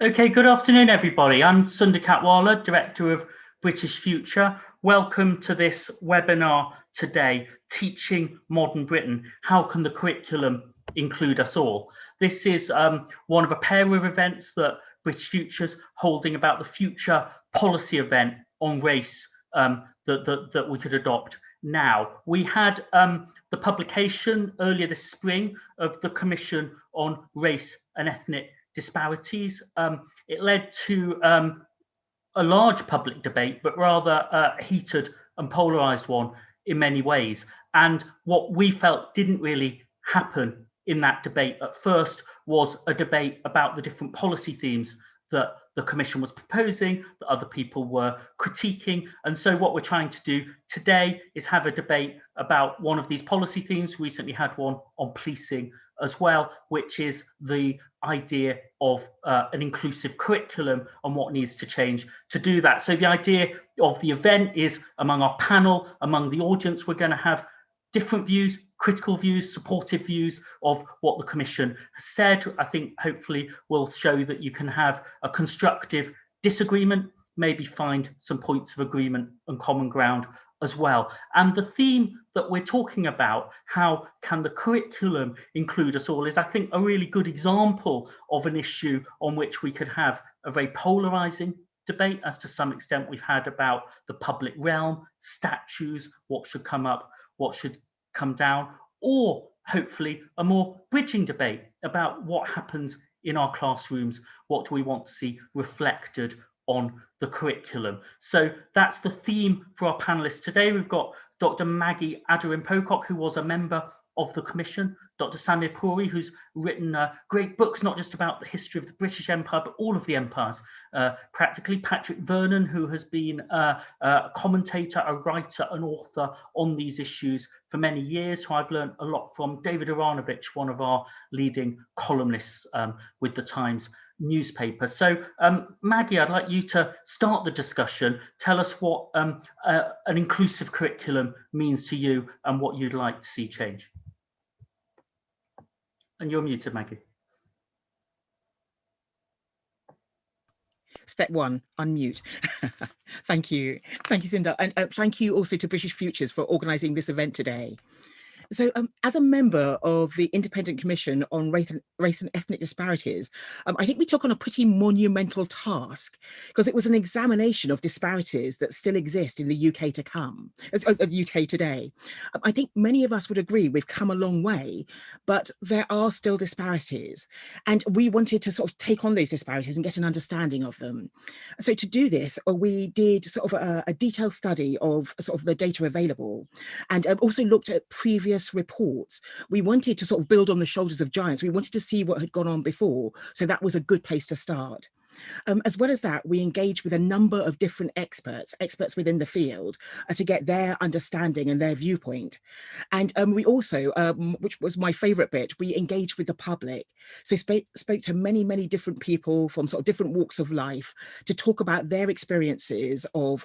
Okay, good afternoon, everybody. I'm Sunder, Director of British Future. Welcome to this webinar today, Teaching Modern Britain. How can the curriculum include us all? This is one of a pair of events that British Future's holding about the future policy event on race that we could adopt now. We had the publication earlier this spring of the Commission on Race and Ethnic Disparities. It led to a large public debate, but rather a heated and polarized one in many ways. And what we felt didn't really happen in that debate at first was a debate about the different policy themes that the Commission was proposing, that other people were critiquing. And so what we're trying to do today is have a debate about one of these policy themes. We recently had one on policing as well, which is the idea of an inclusive curriculum and what needs to change to do that. So the idea of the event is, among our panel, among the audience, we're going to have different views, critical views, supportive views of what the Commission has said. I think hopefully will show that you can have a constructive disagreement, maybe find some points of agreement and common ground as well. And the theme that we're talking about, how can the curriculum include us all, is I think a really good example of an issue on which we could have a very polarizing debate, as to some extent we've had about the public realm, statues, what should come up, what should come down, or hopefully a more bridging debate about what happens in our classrooms, what do we want to see reflected on the curriculum. So that's the theme for our panelists today. We've got Dr. Maggie Aderin-Pocock, who was a member of the Commission, Dr. Samir Puri, who's written great books, not just about the history of the British Empire, but all of the empires, practically. Patrick Vernon, who has been a commentator, a writer, an author on these issues for many years, who I've learned a lot from. David Aaronovitch, one of our leading columnists with the Times newspaper. So Maggie, I'd like you to start the discussion. Tell us what an inclusive curriculum means to you and what you'd like to see change. And you're muted, Maggie. Step one, unmute. Thank you. Thank you, Sunder. And thank you also to British Futures for organising this event today. So as a member of the Independent Commission on Race and Ethnic Disparities, I think we took on a pretty monumental task, because it was an examination of disparities that still exist in the UK to come, the UK today. I think many of us would agree we've come a long way, but there are still disparities. And we wanted to sort of take on those disparities and get an understanding of them. So to do this, we did sort of a detailed study of sort of the data available, and also looked at previous reports. We wanted to sort of build on the shoulders of giants. We wanted to see what had gone on before. So that was a good place to start. As well as that, we engaged with a number of different experts within the field to get their understanding and their viewpoint. And we also, which was my favorite bit, we engaged with the public. So spoke to many, many different people from sort of different walks of life to talk about their experiences of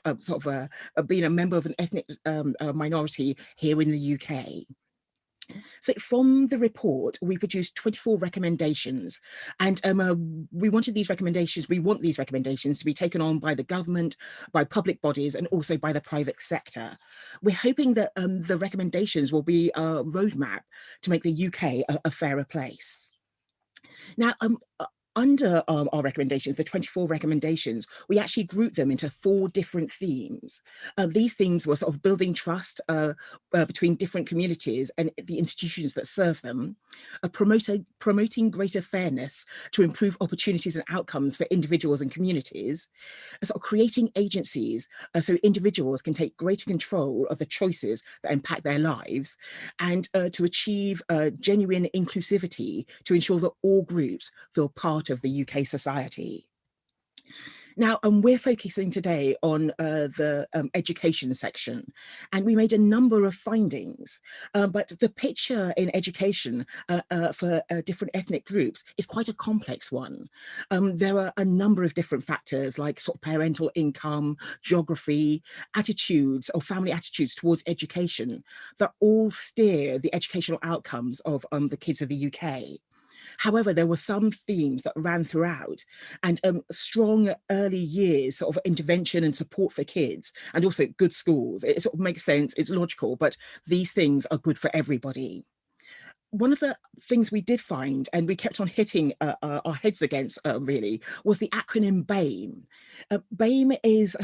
being a member of an ethnic minority here in the UK. So from the report, we produced 24 recommendations, and we want these recommendations to be taken on by the government, by public bodies, and also by the private sector. We're hoping that the recommendations will be a roadmap to make the UK a fairer place. Now, under our recommendations, the 24 recommendations, we actually grouped them into 4 different themes. These themes were sort of building trust between different communities and the institutions that serve them, promoting greater fairness to improve opportunities and outcomes for individuals and communities, sort of creating agencies so individuals can take greater control of the choices that impact their lives, and to achieve genuine inclusivity to ensure that all groups feel part of the UK society. Now, we're focusing today on the education section, and we made a number of findings, but the picture in education for different ethnic groups is quite a complex one. There are a number of different factors like sort of parental income, geography, attitudes or family attitudes towards education that all steer the educational outcomes of the kids of the UK. However, there were some themes that ran throughout, and strong early years sort of intervention and support for kids, and also good schools. It sort of makes sense, it's logical, but these things are good for everybody. One of the things we did find, and we kept on hitting our heads against really, was the acronym BAME. BAME is,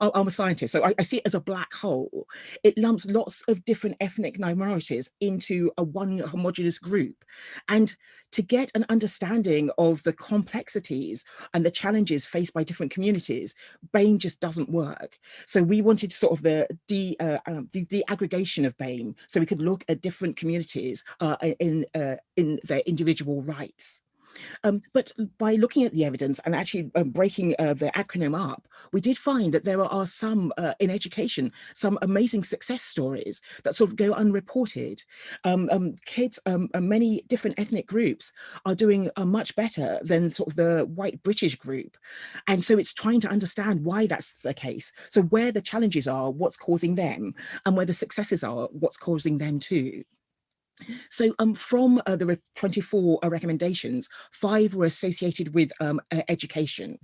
I'm a scientist, so I see it as a black hole. It lumps lots of different ethnic minorities into a one homogeneous group. And to get an understanding of the complexities and the challenges faced by different communities, BAME just doesn't work. So we wanted sort of the aggregation of BAME, so we could look at different communities in their individual rights. But by looking at the evidence and actually breaking the acronym up, we did find that there are some in education, some amazing success stories that sort of go unreported. Kids, many different ethnic groups are doing much better than sort of the white British group. And so it's trying to understand why that's the case. So where the challenges are, what's causing them, and where the successes are, what's causing them too. So from the 24 recommendations, 5 were associated with education.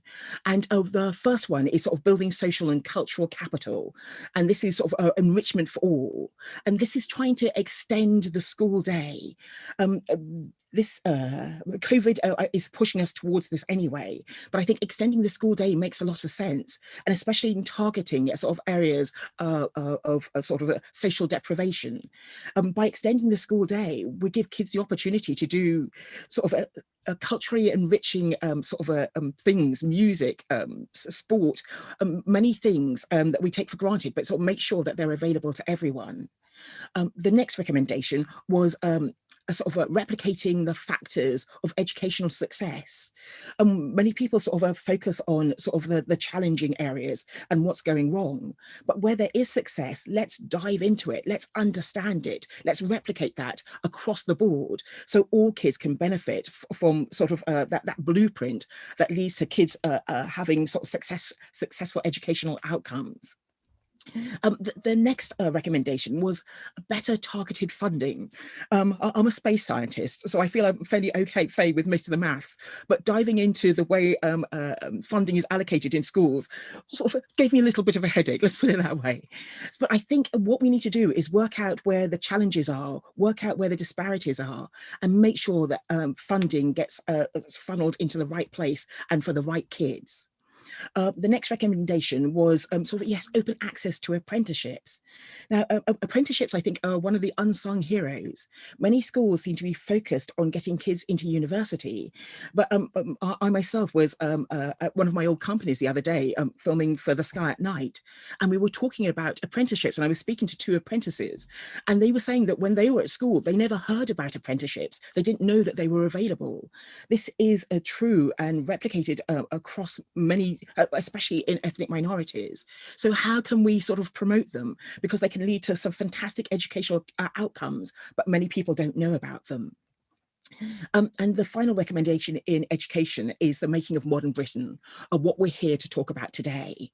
And the first one is sort of building social and cultural capital. And this is sort of enrichment for all. And this is trying to extend the school day. This COVID is pushing us towards this anyway, but I think extending the school day makes a lot of sense, and especially in targeting sort of areas of sort of social deprivation. By extending the school day, we give kids the opportunity to do sort of a culturally enriching sort of things, music, sport, many things that we take for granted, but sort of make sure that they're available to everyone. The next recommendation was sort of replicating the factors of educational success. Many people sort of focus on sort of the challenging areas and what's going wrong, but where there is success, let's dive into it, let's understand it, let's replicate that across the board so all kids can benefit from sort of that blueprint that leads to kids having sort of successful educational outcomes. The next recommendation was better targeted funding. I'm a space scientist, so I feel I'm fairly okay with most of the maths, but diving into the way funding is allocated in schools sort of gave me a little bit of a headache, let's put it that way. But I think what we need to do is work out where the challenges are, work out where the disparities are, and make sure that funding gets funneled into the right place and for the right kids. The next recommendation was sort of, yes, open access to apprenticeships. Now, apprenticeships, I think, are one of the unsung heroes. Many schools seem to be focused on getting kids into university, but I myself was at one of my old companies the other day, filming for The Sky at Night, and we were talking about apprenticeships, and I was speaking to 2 apprentices, and they were saying that when they were at school, they never heard about apprenticeships. They didn't know that they were available. This is true and replicated across many, especially in ethnic minorities. So how can we sort of promote them? Because they can lead to some fantastic educational outcomes, but many people don't know about them. And the final recommendation in education is the making of modern Britain, what we're here to talk about today.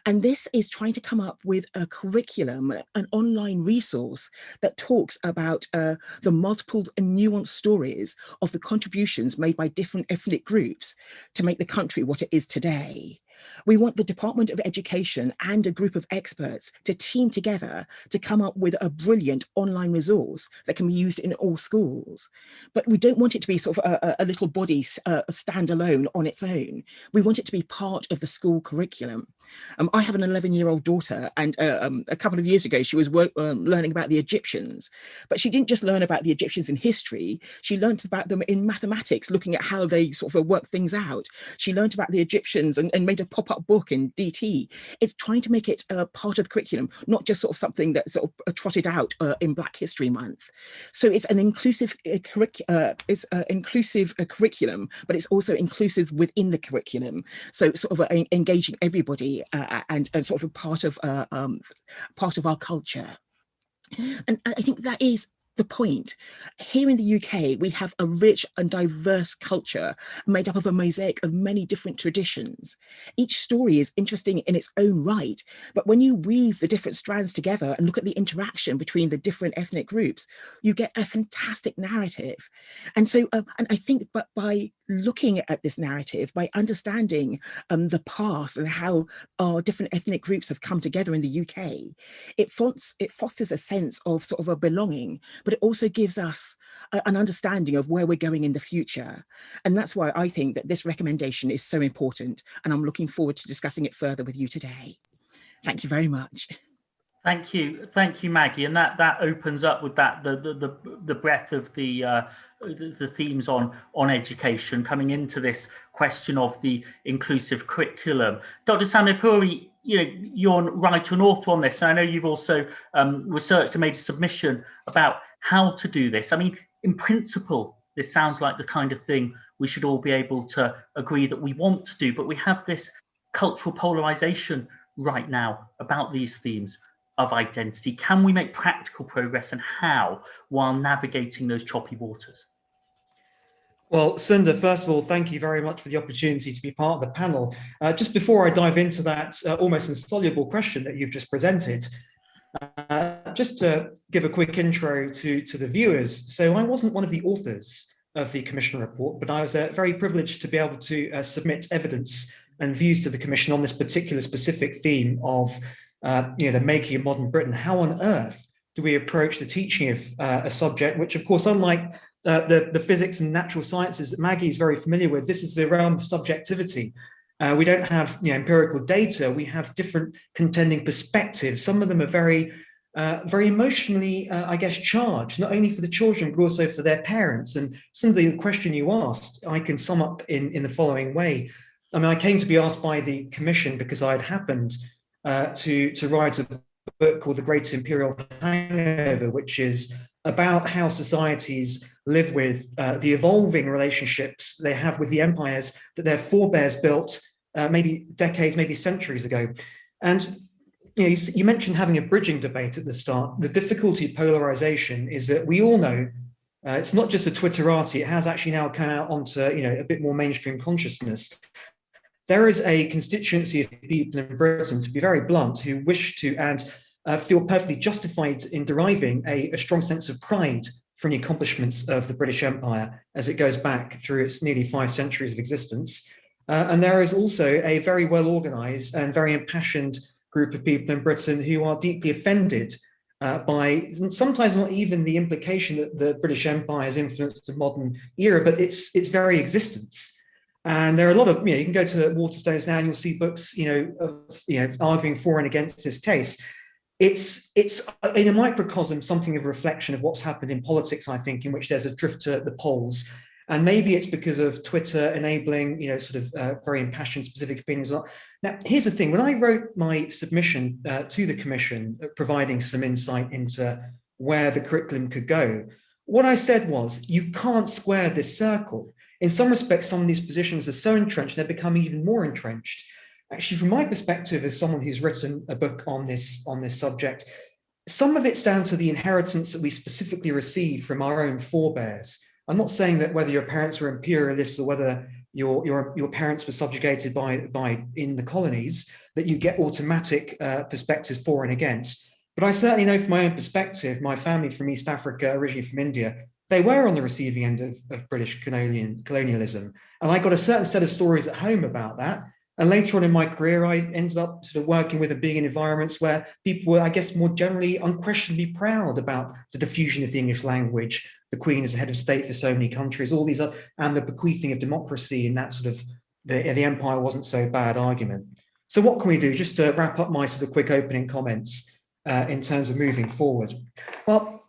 And this is trying to come up with a curriculum, an online resource that talks about the multiple and nuanced stories of the contributions made by different ethnic groups to make the country what it is today. We want the Department of Education and a group of experts to team together to come up with a brilliant online resource that can be used in all schools. But we don't want it to be sort of a little body standalone on its own. We want it to be part of the school curriculum. I have an 11-year-old daughter, and a couple of years ago, she was learning about the Egyptians. But she didn't just learn about the Egyptians in history, she learned about them in mathematics, looking at how they sort of work things out. She learned about the Egyptians and made a pop-up book in DT. It's trying to make it part of the curriculum, not just sort of something that's sort of trotted out in Black History Month. So it's an inclusive curriculum, but it's also inclusive within the curriculum. So sort of engaging everybody and sort of a part of our culture. And I think that is the point. Here in the UK, we have a rich and diverse culture made up of a mosaic of many different traditions. Each story is interesting in its own right, but when you weave the different strands together and look at the interaction between the different ethnic groups, you get a fantastic narrative. And so, and I think but by looking at this narrative, by understanding the past and how our different ethnic groups have come together in the UK, it fosters a sense of sort of a belonging, but it also gives us an understanding of where we're going in the future. And that's why I think that this recommendation is so important. And I'm looking forward to discussing it further with you today. Thank you very much. Thank you, Maggie, and that opens up with that the breadth of the themes on education coming into this question of the inclusive curriculum. Dr. Samir Puri, you're writer and author on this, and I know you've also researched and made a submission about how to do this. I mean, in principle, this sounds like the kind of thing we should all be able to agree that we want to do, but we have this cultural polarization right now about these themes of identity. Can we make practical progress, and how, while navigating those choppy waters? Well, Sunder, first of all, thank you very much for the opportunity to be part of the panel. Just before I dive into that almost insoluble question that you've just presented, just to give a quick intro to the viewers. So I wasn't one of the authors of the Commission report, but I was very privileged to be able to submit evidence and views to the Commission on this particular specific theme of the making of modern Britain. How on earth do we approach the teaching of a subject which, of course, unlike the physics and natural sciences that Maggie is very familiar with, this is the realm of subjectivity. We don't have empirical data. We have different contending perspectives. Some of them are very emotionally, I guess, charged, not only for the children, but also for their parents. And some of the question you asked, I can sum up in the following way. I mean, I came to be asked by the Commission because I had happened to write a book called The Great Imperial Hangover, which is about how societies live with the evolving relationships they have with the empires that their forebears built maybe decades, maybe centuries ago. And you mentioned having a bridging debate at the start. The difficulty of polarization is that we all know it's not just a Twitterati, it has actually now come out onto a bit more mainstream consciousness. There is a constituency of people in Britain, to be very blunt, who wish to and feel perfectly justified in deriving a strong sense of pride from the accomplishments of the British Empire as it goes back through its nearly 5 centuries of existence. And there is also a very well organized and very impassioned group of people in Britain who are deeply offended by sometimes not even the implication that the British Empire has influenced the modern era, but its very existence. And there are a lot of, you can go to Waterstones now and you'll see books, arguing for and against this case. It's in a microcosm, something of a reflection of what's happened in politics, I think, in which there's a drift to the polls. And maybe it's because of Twitter enabling, very impassioned specific opinions. Now, here's the thing. When I wrote my submission to the Commission, providing some insight into where the curriculum could go, what I said was, you can't square this circle. In some respects, some of these positions are so entrenched, they're becoming even more entrenched. Actually, from my perspective, as someone who's written a book on this subject, some of it's down to the inheritance that we specifically received from our own forebears. I'm not saying that whether your parents were imperialists or whether your parents were subjugated by in the colonies, that you get automatic perspectives for and against. But I certainly know from my own perspective, my family from East Africa, originally from India, they were on the receiving end of British colonialism. And I got a certain set of stories at home about that. And later on in my career, I ended up sort of working with and being in environments where people were, I guess, more generally unquestionably proud about the diffusion of the English language, the Queen as the head of state for so many countries, all these other, and the bequeathing of democracy in that sort of the empire wasn't so bad argument. So what can we do? Just to wrap up my sort of quick opening comments in terms of moving forward. Well,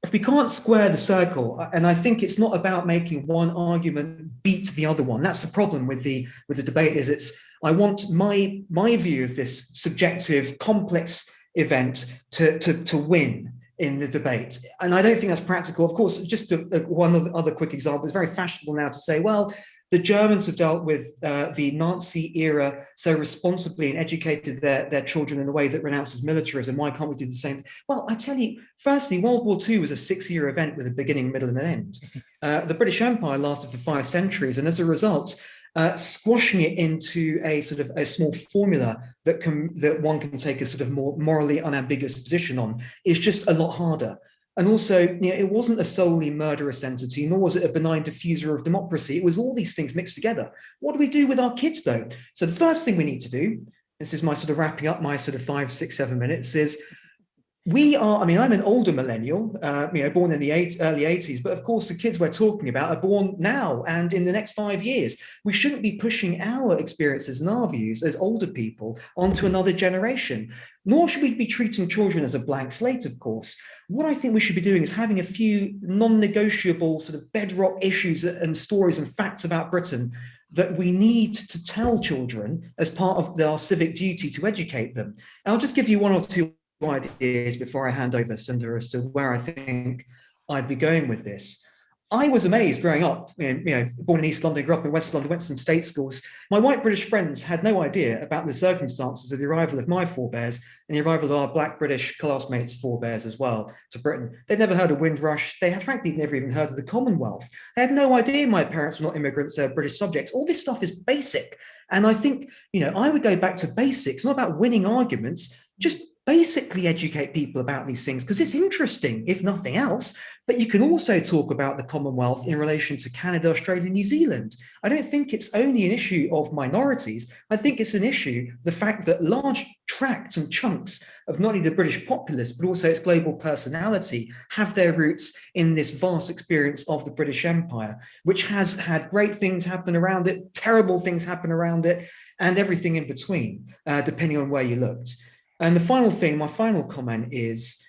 if we can't square the circle, and I think it's not about making one argument beat the other one. That's the problem with the debate. Is I want my view of this subjective, complex event to win in the debate, and I don't think that's practical. Of course, just one other quick example. It's very fashionable now to say, well, The Germans have dealt with the Nazi era so responsibly and educated their children in a way that renounces militarism. Why can't we do the same? Well, I tell you, firstly, World War II was a 6-year event with a beginning, middle, and an end. The British Empire lasted for 5 centuries, and as a result, squashing it into a sort of a small formula that one can take a sort of more morally unambiguous position on is just a lot harder. And also, it wasn't a solely murderous entity, nor was it a benign diffuser of democracy. It was all these things mixed together. What do we do with our kids, though? So the first thing we need to do, this is my sort of wrapping up my sort of 5, 6, 7 minutes, is we are, I mean, I'm an older millennial, born in the early 80s, but of course the kids we're talking about are born now and in the next 5 years. We shouldn't be pushing our experiences and our views as older people onto another generation, nor should we be treating children as a blank slate, of course. What I think we should be doing is having a few non-negotiable sort of bedrock issues and stories and facts about Britain that we need to tell children as part of our civic duty to educate them. And I'll just give you one or two ideas before I hand over, Sunder, as to where I think I'd be going with this. I was amazed growing up, born in East London, grew up in West London, went to some state schools. My white British friends had no idea about the circumstances of the arrival of my forebears and the arrival of our black British classmates' forebears as well to Britain. They'd never heard of Windrush. They had frankly never even heard of the Commonwealth. They had no idea my parents were not immigrants, they were British subjects. All this stuff is basic. And I think, I would go back to basics, not about winning arguments, just basically educate people about these things because it's interesting, if nothing else. But you can also talk about the Commonwealth in relation to Canada, Australia, New Zealand. I don't think it's only an issue of minorities. I think it's an issue, the fact that large tracts and chunks of not only the British populace, but also its global personality have their roots in this vast experience of the British Empire, which has had great things happen around it, terrible things happen around it, and everything in between, depending on where you looked. And the final thing, my final comment is,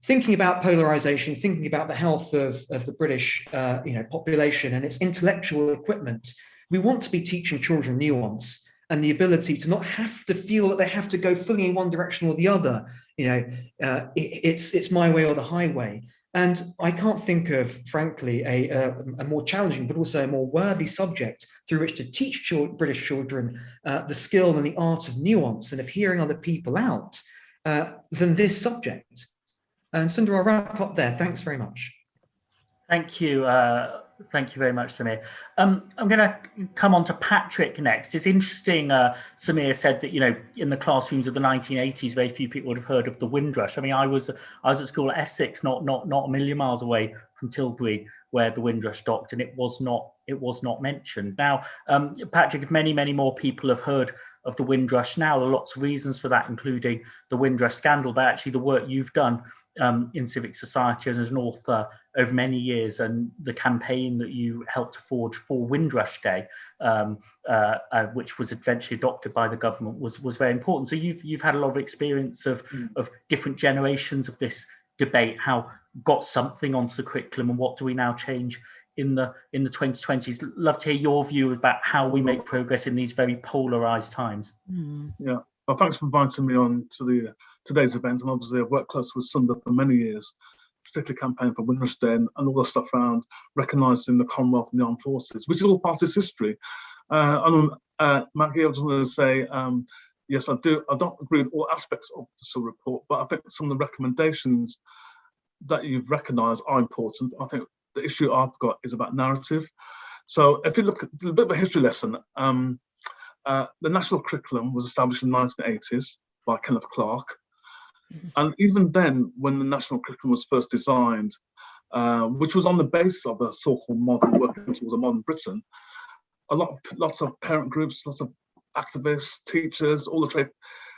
thinking about polarization, thinking about the health of the British, population and its intellectual equipment, we want to be teaching children nuance and the ability to not have to feel that they have to go fully in one direction or the other. It's my way or the highway. And I can't think of, frankly, a more challenging, but also a more worthy subject through which to teach British children the skill and the art of nuance and of hearing other people out than this subject. And Sunder, I'll wrap up there. Thanks very much. Thank you. Thank you very much, Samir. I'm going to come on to Patrick next. It's interesting, Samir said that, in the classrooms of the 1980s, very few people would have heard of the Windrush. I mean, I was at school at Essex, not a million miles away from Tilbury, where the Windrush docked, and it was not mentioned. Now, Patrick, if many more people have heard of the Windrush now, there are lots of reasons for that, including the Windrush scandal, but actually the work you've done in civic society as an author over many years, and the campaign that you helped to forge for Windrush Day, which was eventually adopted by the government, was very important. So you've had a lot of experience of different generations of this debate, how got something onto the curriculum, and what do we now change in the 2020s. Love to hear your view about how we make progress in these very polarized times. Yeah, well, thanks for inviting me on to today's event. And obviously I've worked close with Sunder for many years, particularly campaigning for Windrush Day and all the stuff around recognising the Commonwealth and the armed forces, which is all part of its history. Maggie, I just want to say, yes, I don't agree with all aspects of the SIL report, but I think some of the recommendations that you've recognised are important. I think the issue I've got is about narrative. So if you look at a bit of a history lesson, the national curriculum was established in the 1980s by Kenneth Clark. And even then, when the national curriculum was first designed, which was on the basis of a so-called modern, working towards a modern Britain, lots of parent groups, lots of activists, teachers, all the trade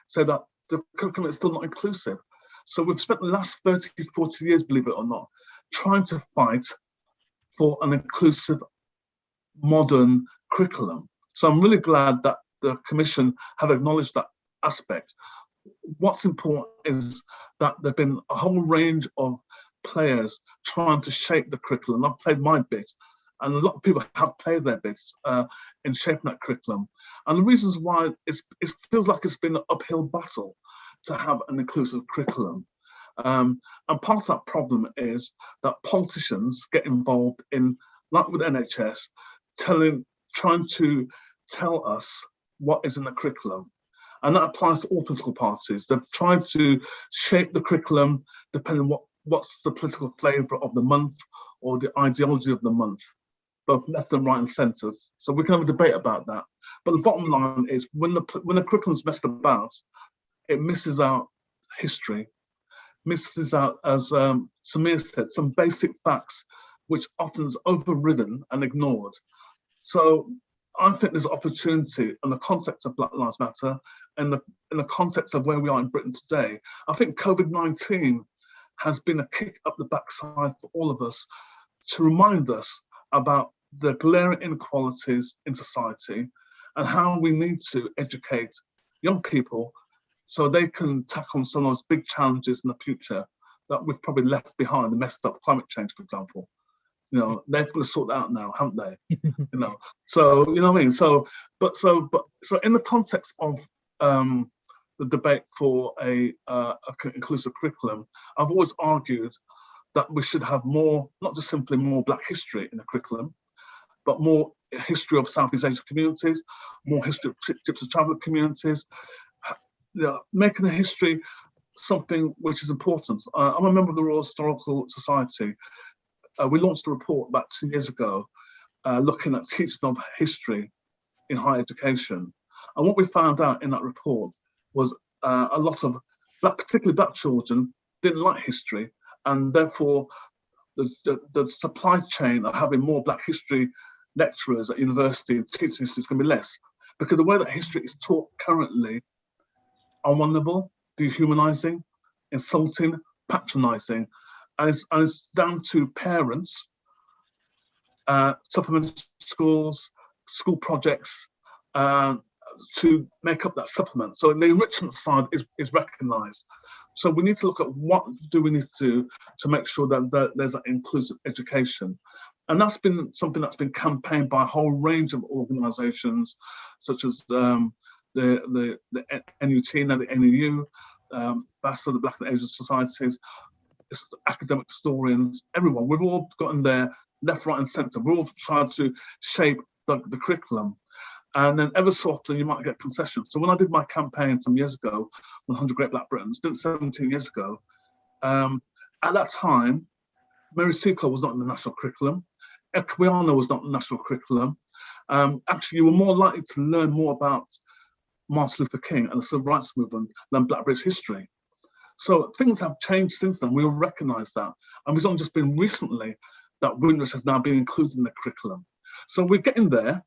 say that the curriculum is still not inclusive. So we've spent the last 30, 40 years, believe it or not, trying to fight for an inclusive, modern curriculum. So I'm really glad that the Commission have acknowledged that aspect. What's important is that there've been a whole range of players trying to shape the curriculum. I've played my bit, and a lot of people have played their bits in shaping that curriculum. And the reasons why it feels like it's been an uphill battle to have an inclusive curriculum. And part of that problem is that politicians get involved in, like with NHS, telling trying to tell us what is in the curriculum. And that applies to all political parties. They've tried to shape the curriculum depending on what's the political flavour of the month or the ideology of the month, both left and right and centre. So we can have a debate about that. But the bottom line is when the curriculum's messed about, it misses out history, misses out, as Samir said, some basic facts, which often is overridden and ignored. So I think there's opportunity in the context of Black Lives Matter and in the context of where we are in Britain today. I think COVID-19 has been a kick up the backside for all of us to remind us about the glaring inequalities in society and how we need to educate young people so they can tackle some of those big challenges in the future that we've probably left behind, the messed up climate change, for example. You know, they've got to sort that out now, haven't they? You know, so you know what I mean. So in the context of the debate for a inclusive curriculum, I've always argued that we should have more, not just simply more Black history in the curriculum, but more history of Southeast Asian communities, more history of Gypsy traveller communities, you know, making the history something which is important. I'm a member of the Royal Historical Society. We launched a report about 2 years ago looking at teaching of history in higher education. And what we found out in that report was a lot of particularly Black children didn't like history, and therefore the supply chain of having more Black history lecturers at university and teaching history is going to be less, because the way that history is taught currently, on one level, dehumanizing, insulting, patronizing, and it's down to parents, supplementary schools, school projects, to make up that supplement. So the enrichment side is recognised. So we need to look at what do we need to do to make sure that there's an inclusive education. And that's been something that's been campaigned by a whole range of organisations, such as the NUT, now the NEU, that's the Black and Asian Societies, academic historians, everyone. We've all gotten there, left, right and centre. We're all trying to shape the curriculum. And then ever so often you might get concessions. So when I did my campaign some years ago, 100 Great Black Britons, did it 17 years ago, at that time, Mary Seacole was not in the national curriculum. Equiano was not in the national curriculum. Actually, you were more likely to learn more about Martin Luther King and the Civil Rights Movement than Black British history. So things have changed since then. We all recognise that. And it's only just been recently that Windrush has now been included in the curriculum. So we're getting there,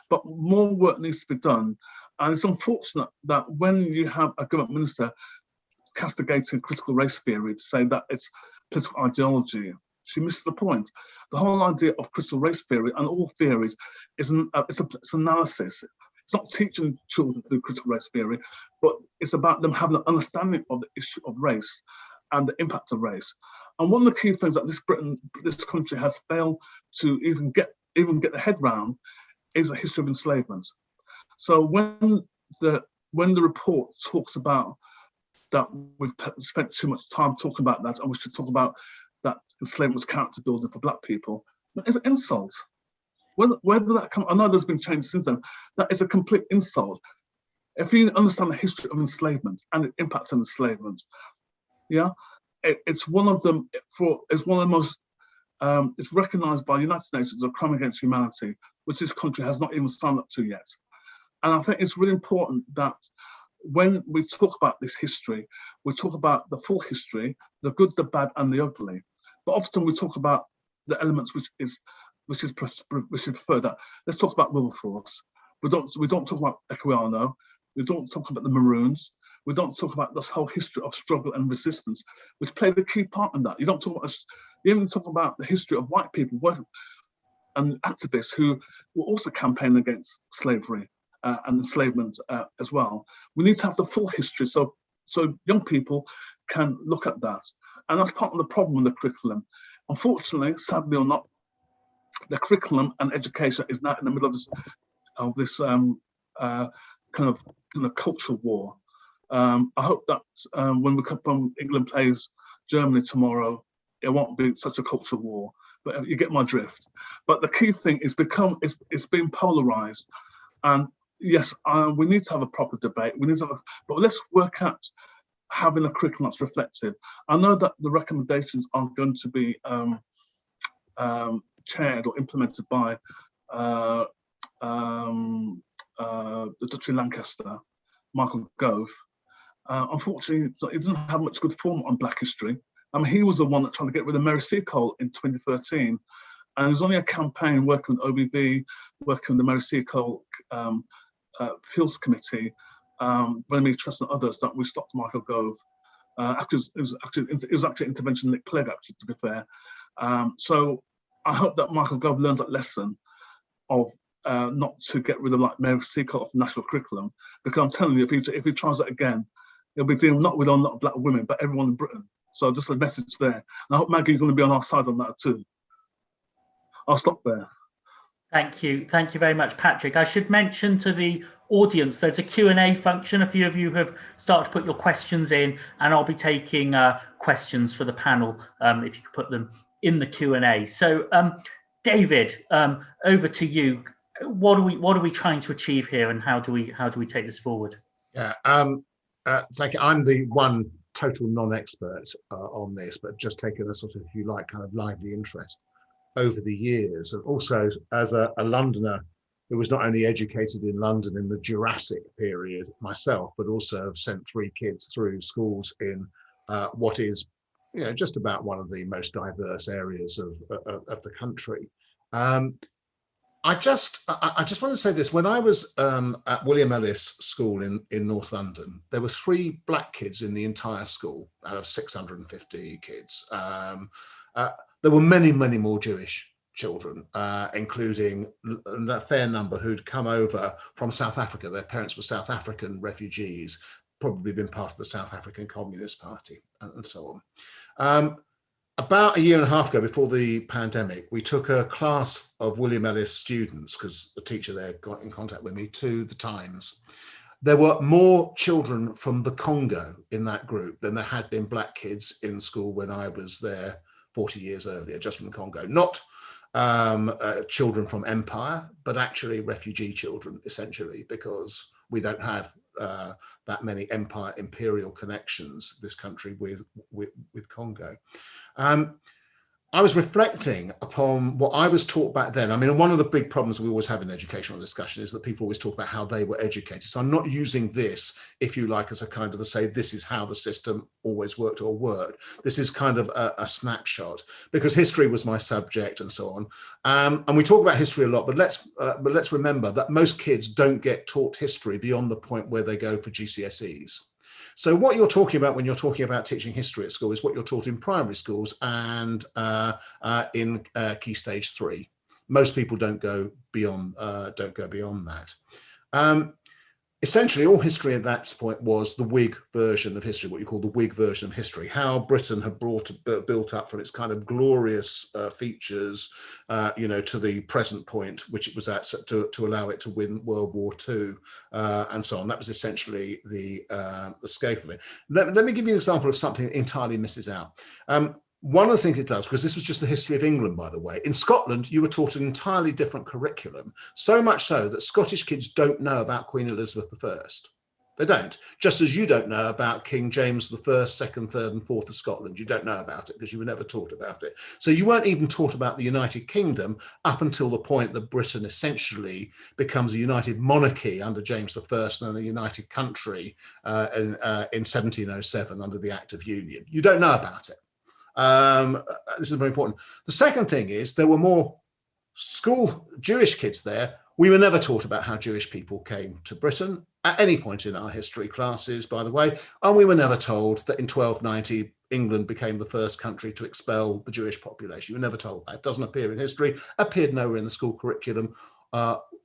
but more work needs to be done. And it's unfortunate that when you have a government minister castigating critical race theory to say that it's political ideology, she misses the point. The whole idea of critical race theory and all theories is it's analysis. It's not teaching children through critical race theory, but it's about them having an understanding of the issue of race and the impact of race. And one of the key things that this country has failed to even get the head round is a history of enslavement. So when the report talks about that we've spent too much time talking about that and we should talk about that enslavement was character building for Black people, that is an insult. Where did that come? I know there's been change since then. That is a complete insult. If you understand the history of enslavement and the impact of enslavement, yeah, it's one of them. It's one of the most. It's recognised by the United Nations as a crime against humanity, which this country has not even signed up to yet. And I think it's really important that when we talk about this history, we talk about the full history, the good, the bad, and the ugly. But often we talk about the elements which is preferred. That let's talk about Wilberforce. We don't talk about Equiano. We don't talk about the Maroons. We don't talk about this whole history of struggle and resistance, which played a key part in that. You don't talk about. You even talk about the history of white people and activists who were also campaigning against slavery and enslavement as well. We need to have the full history so young people can look at that. And that's part of the problem with the curriculum. Unfortunately, sadly or not, the curriculum and education is now in the middle of this kind of cultural war. I hope that when England plays Germany tomorrow, it won't be such a cultural war. But you get my drift. But the key thing is it's been polarized, and yes, we need to have a proper debate. We need to have but let's work out having a curriculum that's reflective. I know that the recommendations are going to be chaired or implemented by the Duchy Lancaster, Michael Gove. Unfortunately, he didn't have much good form on Black history. I mean, he was the one that tried to get rid of Mary Seacole in 2013. And it was only a campaign working with OBV, working with the Mary Seacole Appeals Committee, Brennan Trust and others, that we stopped Michael Gove. It was actually intervention Nick Clegg, actually, to be fair. So I hope that Michael Gove learns that lesson of not to get rid of like Mary Seacole off the national curriculum, because I'm telling you, if he tries that again, he'll be dealing not with not Black women, but everyone in Britain. So just a message there. And I hope Maggie, you're going to be on our side on that too. I'll stop there. Thank you very much, Patrick. I should mention to the audience, there's a Q&A function. A few of you have started to put your questions in, and I'll be taking questions for the panel if you could put them in the Q&A. So David, over to you. What are we trying to achieve here, and how do we take this forward? Yeah, thank you. I'm the one total non-expert on this, but just taken a sort of, if you like, kind of lively interest over the years, and also as a Londoner who was not only educated in London in the Jurassic period myself, but also sent 3 kids through schools in what is, you know, just about one of the most diverse areas of the country. I just want to say this. When I was at William Ellis School in North London, there were 3 Black kids in the entire school out of 650 kids. There were many, many more Jewish children, including a fair number who'd come over from South Africa. Their parents were South African refugees, probably been part of the South African Communist Party, and so on. About a year and a half ago, before the pandemic, we took a class of William Ellis students, because the teacher there got in contact with me, to the Times. There were more children from the Congo in that group than there had been Black kids in school when I was there 40 years earlier, just from the Congo. Not children from empire, but actually refugee children, essentially, because we don't have that many imperial connections, this country, with Congo. I was reflecting upon what I was taught back then. I mean, one of the big problems we always have in educational discussion is that people always talk about how they were educated. So I'm not using this, if you like, as a kind of to say, this is how the system always worked or worked. This is kind of a snapshot, because history was my subject and so on. And we talk about history a lot, but let's remember that most kids don't get taught history beyond the point where they go for GCSEs. So what you're talking about when you're talking about teaching history at school is what you're taught in primary schools and in Key Stage 3. Most people don't go beyond that. Essentially, all history at that point was the Whig version of history, what you call the Whig version of history, how Britain had built up from its kind of glorious features, you know, to the present point, which it was at to allow it to win World War II, and so on. That was essentially the scope of it. Let me give you an example of something that entirely misses out. One of the things it does, because this was just the history of England, by the way, in Scotland, you were taught an entirely different curriculum, so much so that Scottish kids don't know about Queen Elizabeth I. They don't, just as you don't know about King James I, 2nd, 3rd and 4th of Scotland. You don't know about it because you were never taught about it. So you weren't even taught about the United Kingdom up until the point that Britain essentially becomes a united monarchy under James I and a united country in 1707 under the Act of Union. You don't know about it. This is very important. The second thing is there were more school Jewish kids there. We were never taught about how Jewish people came to Britain at any point in our history classes, by the way, and we were never told that in 1290 England became the first country to expel the Jewish population. You were never told that. It doesn't appear in history, appeared nowhere in the school curriculum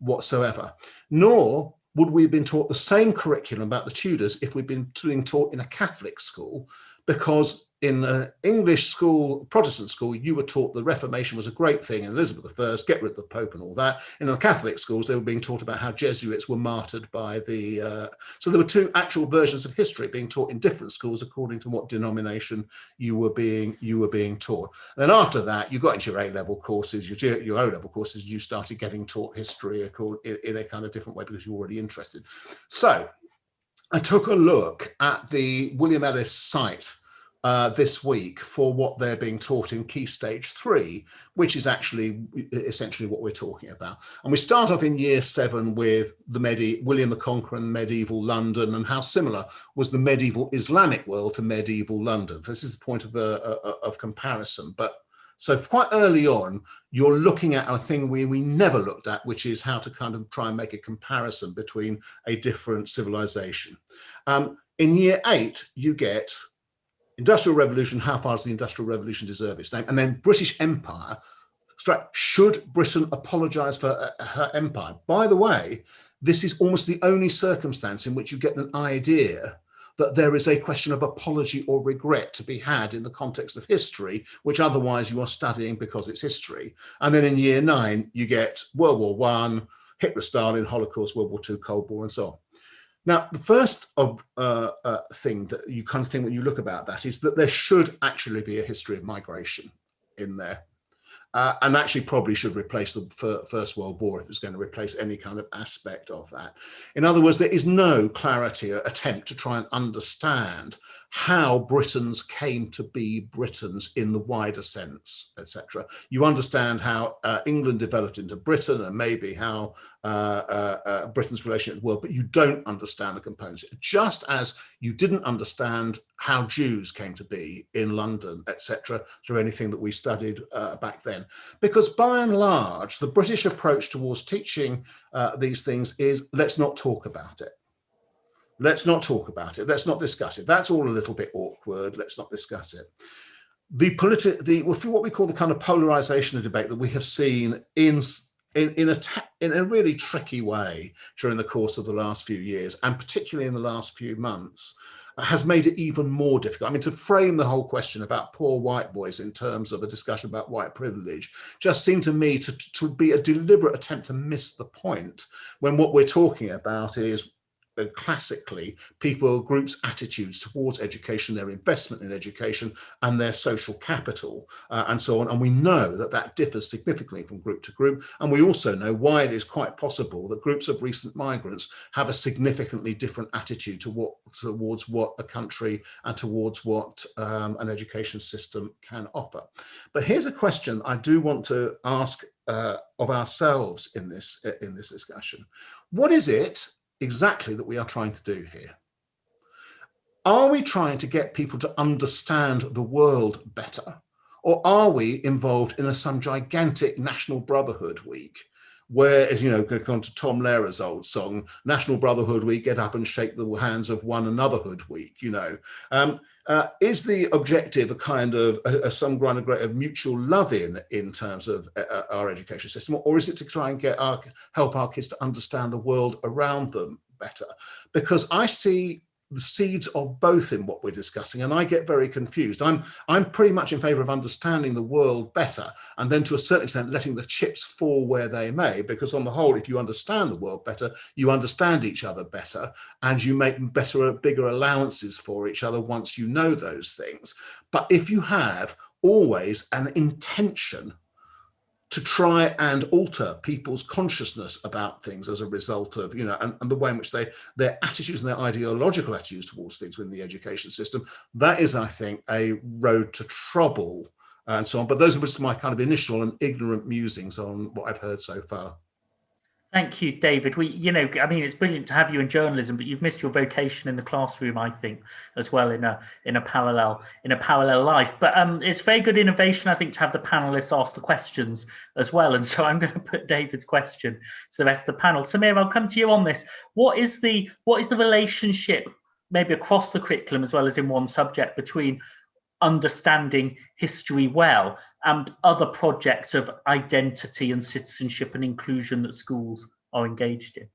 whatsoever. Nor would we have been taught the same curriculum about the Tudors if we'd been being taught in a Catholic school, because in an English school, Protestant school, you were taught the Reformation was a great thing and Elizabeth I, get rid of the Pope and all that. In the Catholic schools, they were being taught about how Jesuits were martyred by the... So there were two actual versions of history being taught in different schools according to what denomination you were being taught. And then after that, you got into your A-level courses, your O-level courses, you started getting taught history in a kind of different way because you're already interested. So I took a look at the William Ellis site this week for what they're being taught in Key Stage 3, which is actually essentially what we're talking about. And we start off in Year 7 with the William the Conqueror and medieval London, and how similar was the medieval Islamic world to medieval London. This is the point of comparison. But so quite early on, you're looking at a thing we never looked at, which is how to kind of try and make a comparison between a different civilization. In Year 8, you get Industrial Revolution, how far does the Industrial Revolution deserve its name? And then British Empire, should Britain apologise for her empire? By the way, this is almost the only circumstance in which you get an idea that there is a question of apology or regret to be had in the context of history, which otherwise you are studying because it's history. And then in Year 9, you get World War I, Hitler, Stalin, Holocaust, World War II, Cold War, and so on. Now, the first thing that you kind of think when you look about that is that there should actually be a history of migration in there. And actually probably should replace the First World War if it's going to replace any kind of aspect of that. In other words, there is no clarity or attempt to try and understand how Britons came to be Britons in the wider sense, etc. You understand how England developed into Britain and maybe how Britain's relation to the world, but you don't understand the components. Just as you didn't understand how Jews came to be in London, etc., through anything that we studied back then. Because by and large, the British approach towards teaching these things is, let's not talk about it. Let's not talk about it. Let's not discuss it. That's all a little bit awkward. Let's not discuss it. What we call the kind of polarization of debate that we have seen in a really tricky way during the course of the last few years, and particularly in the last few months, has made it even more difficult. I mean, to frame the whole question about poor white boys in terms of a discussion about white privilege just seemed to me to be a deliberate attempt to miss the point, when what we're talking about is classically groups' attitudes towards education, their investment in education and their social capital and so on. And we know that that differs significantly from group to group. And we also know why it is quite possible that groups of recent migrants have a significantly different attitude towards what a country and towards what an education system can offer. But here's a question I do want to ask of ourselves in this discussion. What is it exactly that we are trying to do here? Are we trying to get people to understand the world better? Or are we involved in some gigantic National Brotherhood Week, where, as you know, going on to Tom Lehrer's old song, National Brotherhood Week, get up and shake the hands of one anotherhood week, you know. Is the objective a kind of some kind of mutual love in terms of our education system, or is it to try and help our kids to understand the world around them better? Because I see the seeds of both in what we're discussing, and I get very confused. I'm pretty much in favor of understanding the world better, and then to a certain extent letting the chips fall where they may, because on the whole, if you understand the world better, you understand each other better, and you make bigger allowances for each other once you know those things. But if you have always an intention to try and alter people's consciousness about things as a result of, you know, and the way in which their attitudes and their ideological attitudes towards things within the education system, that is, I think, a road to trouble and so on. But those are just my kind of initial and ignorant musings on what I've heard so far. Thank you, David. I mean, it's brilliant to have you in journalism, but you've missed your vocation in the classroom, I think, as well in a parallel life. But it's very good innovation, I think, to have the panelists ask the questions as well. And so I'm going to put David's question to the rest of the panel. Samir, I'll come to you on this. What is the relationship, maybe across the curriculum as well as in one subject, between understanding history well and other projects of identity and citizenship and inclusion that schools are engaged in?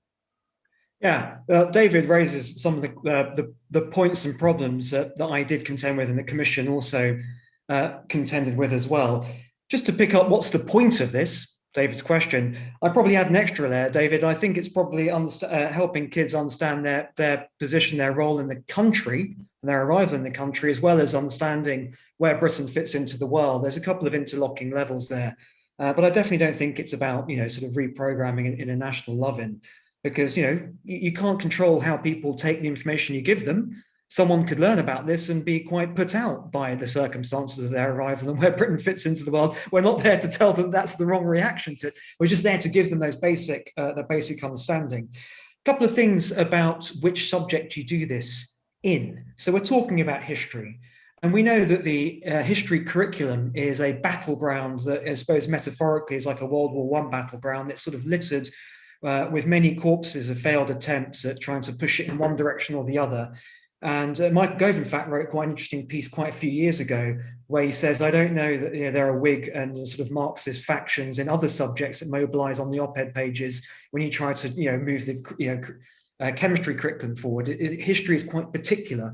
Yeah, David raises some of the points and problems that I did contend with, and the Commission also contended with as well. Just to pick up what's the point of this, David's question, I probably add an extra layer, David. I think it's probably helping kids understand their position, their role in the country, and their arrival in the country, as well as understanding where Britain fits into the world. There's a couple of interlocking levels there. But I definitely don't think it's about, sort of reprogramming in a national loving, because, you can't control how people take the information you give them. Someone could learn about this and be quite put out by the circumstances of their arrival and where Britain fits into the world. We're not there to tell them that's the wrong reaction to it. We're just there to give them those basic understanding. A couple of things about which subject you do this in. So we're talking about history. And we know that the history curriculum is a battleground that, I suppose, metaphorically is like a World War I battleground that's sort of littered with many corpses of failed attempts at trying to push it in one direction or the other. And Michael Gove, in fact, wrote quite an interesting piece quite a few years ago where he says, I don't know that there are Whig and sort of Marxist factions in other subjects that mobilize on the op-ed pages when you try to move the chemistry curriculum forward. History is quite particular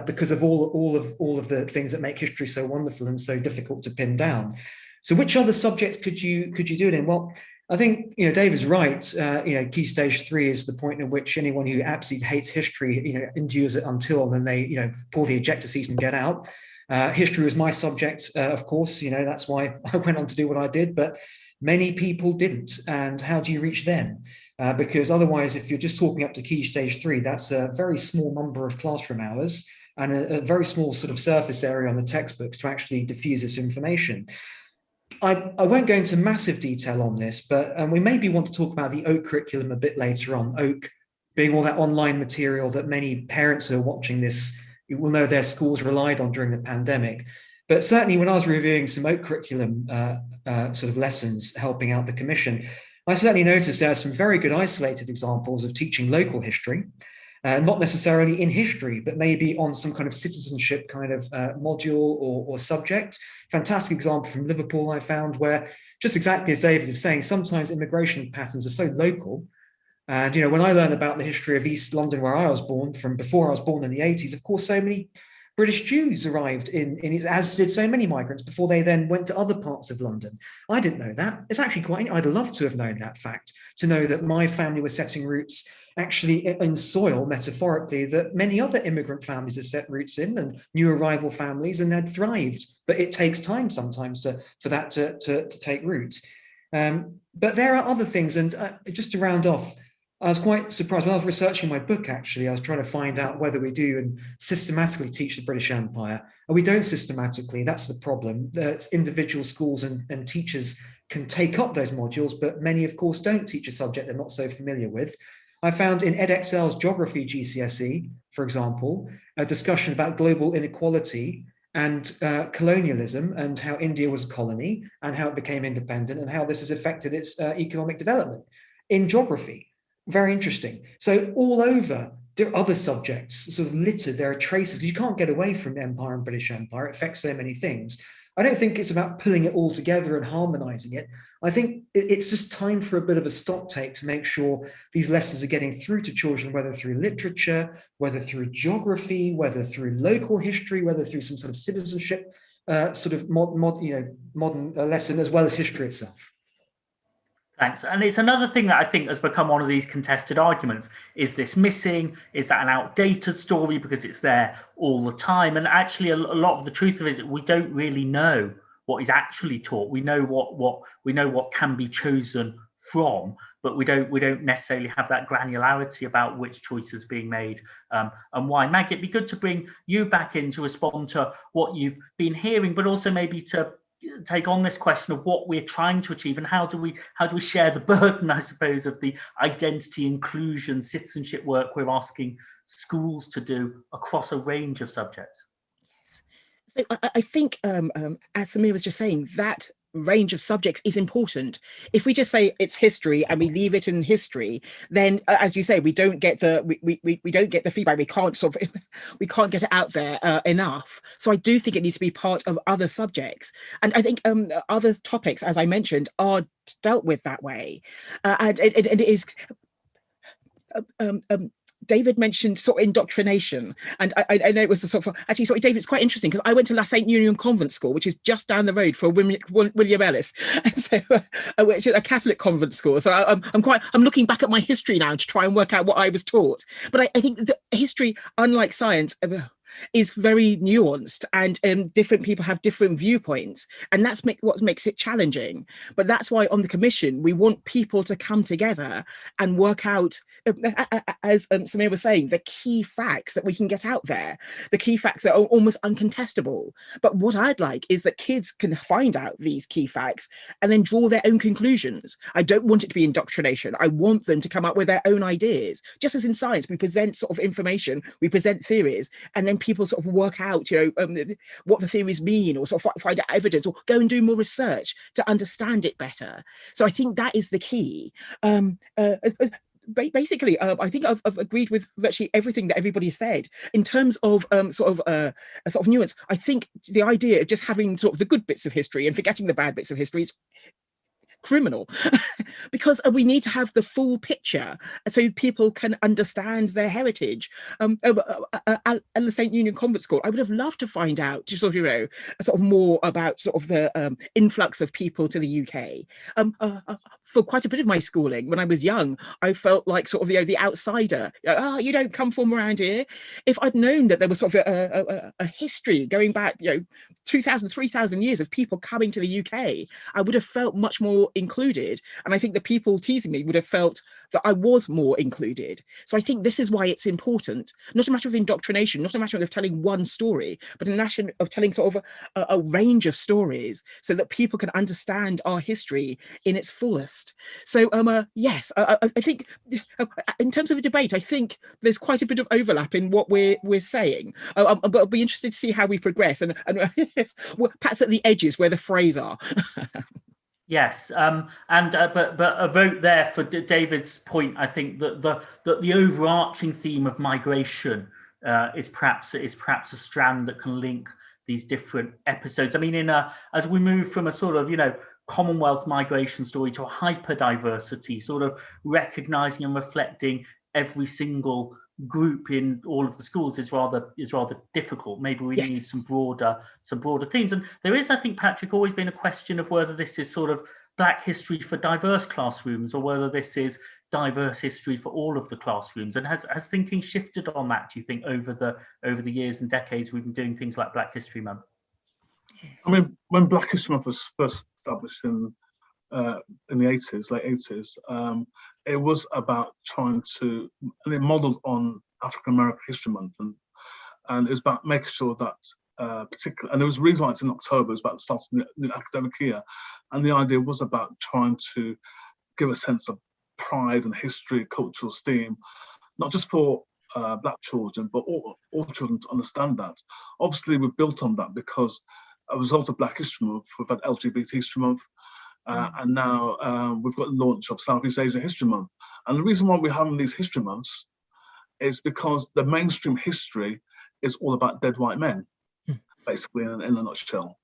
because of all of the things that make history so wonderful and so difficult to pin down. So which other subjects could you do it in? Well, I think David's right. Key stage 3 is the point at which anyone who absolutely hates history, endures it until then they pull the ejector seat and get out. History was my subject, of course. That's why I went on to do what I did. But many people didn't. And how do you reach them? Because otherwise, if you're just talking up to key stage 3, that's a very small number of classroom hours and a very small sort of surface area on the textbooks to actually diffuse this information. I won't go into massive detail on this, but we maybe want to talk about the OAK curriculum a bit later on. OAK being all that online material that many parents who are watching this will know their schools relied on during the pandemic. But certainly when I was reviewing some OAK curriculum sort of lessons helping out the Commission, I certainly noticed there are some very good isolated examples of teaching local history, not necessarily in history, but maybe on some kind of citizenship kind of module or subject. Fantastic example from Liverpool I found, where just exactly as David is saying, sometimes immigration patterns are so local. And when I learned about the history of East London, where I was born, from before I was born in the 80s, of course, so many British Jews arrived in as did so many migrants before they then went to other parts of London. I didn't know that. It's actually I'd love to have known that fact, to know that my family was setting roots actually in soil, metaphorically, that many other immigrant families have set roots in, and new arrival families, and had thrived. But it takes time sometimes for that to take root. But there are other things, and just to round off, I was quite surprised when I was researching my book, actually. I was trying to find out whether we do and systematically teach the British Empire. And we don't systematically. That's the problem. Individual schools and teachers can take up those modules, but many, of course, don't teach a subject they're not so familiar with. I found in edXL's Geography GCSE, for example, a discussion about global inequality and colonialism, and how India was a colony and how it became independent and how this has affected its economic development in geography. Very interesting. So all over, there are other subjects sort of littered. There are traces. You can't get away from Empire and British Empire. It affects so many things. I don't think it's about pulling it all together and harmonizing it. I think it's just time for a bit of a stock take to make sure these lessons are getting through to children, whether through literature, whether through geography, whether through local history, whether through some sort of citizenship sort of modern lesson, as well as history itself. Thanks. And it's another thing that I think has become one of these contested arguments. Is this missing? Is that an outdated story because it's there all the time? And actually, a lot of the truth of it is that we don't really know what is actually taught. We know what can be chosen from, but we don't necessarily have that granularity about which choices are being made and why. Maggie, it'd be good to bring you back in to respond to what you've been hearing, but also maybe to take on this question of what we're trying to achieve and how do we share the burden, I suppose, of the identity, inclusion, citizenship work we're asking schools to do across a range of subjects. Yes, so I think as Samir was just saying, that range of subjects is important. If we just say it's history and we leave it in history, then as you say, we don't get the we don't get the feedback. We can't get it out there enough. So I do think it needs to be part of other subjects, and I think other topics, as I mentioned, are dealt with that way, and it is David mentioned sort of indoctrination, and I know it was the sort of, actually, sorry, David, it's quite interesting because I went to La Saint Union Convent School, which is just down the road for William Ellis, and so which is a Catholic convent school. So I'm looking back at my history now to try and work out what I was taught. But I think that history, unlike science, is very nuanced, and different people have different viewpoints, and that's what makes it challenging. But that's why on the commission we want people to come together and work out, as Samir was saying, the key facts that we can get out there, the key facts that are almost uncontestable. But what I'd like is that kids can find out these key facts and then draw their own conclusions. I don't want it to be indoctrination. I want them to come up with their own ideas. Just as in science, we present sort of information, we present theories, and then people sort of work out, what the theories mean, or sort of find out evidence, or go and do more research to understand it better. So I think that is the key. Basically, I think I've agreed with virtually everything that everybody said in terms of a sort of nuance. I think the idea of just having sort of the good bits of history and forgetting the bad bits of history is criminal, because we need to have the full picture so people can understand their heritage. At the St Union Convent School, I would have loved to find out just sort of more about sort of the influx of people to the UK. For quite a bit of my schooling, when I was young, I felt like sort of the outsider. You don't come from around here. If I'd known that there was sort of a history going back, 2,000, 3,000 years of people coming to the UK, I would have felt much more included. And I think the people teasing me would have felt that I was more included. So I think this is why it's important, not a matter of indoctrination, not a matter of telling one story, but a matter of telling sort of a range of stories so that people can understand our history in its fullest. So yes, I think in terms of a debate, I think there's quite a bit of overlap in what we're saying, but I'll be interested to see how we progress, and yes, perhaps at the edges where the frays are. Yes, but a vote there for David's point. I think that the overarching theme of migration is perhaps a strand that can link these different episodes. I mean, as we move from a sort of Commonwealth migration story to a hyper-diversity, sort of recognizing and reflecting every single group in all of the schools is rather difficult. Maybe we need some broader themes. And there is, I think, Patrick, always been a question of whether this is sort of Black history for diverse classrooms or whether this is diverse history for all of the classrooms. And has thinking shifted on that, do you think, over the years and decades we've been doing things like Black History Month? I mean, when Black History Month was first established in the late 80s, it was about trying to, and it modelled on African American History Month, and it was about making sure that particular, and there was a reason why it's in October. It was about the start of the academic year, and the idea was about trying to give a sense of pride and history, cultural esteem, not just for Black children, but all children to understand that. Obviously, we've built on that because as a result of Black History Month, we've had LGBT History Month, and now we've got the launch of Southeast Asia History Month. And the reason why we're having these history months is because the mainstream history is all about dead white men, basically, in a nutshell.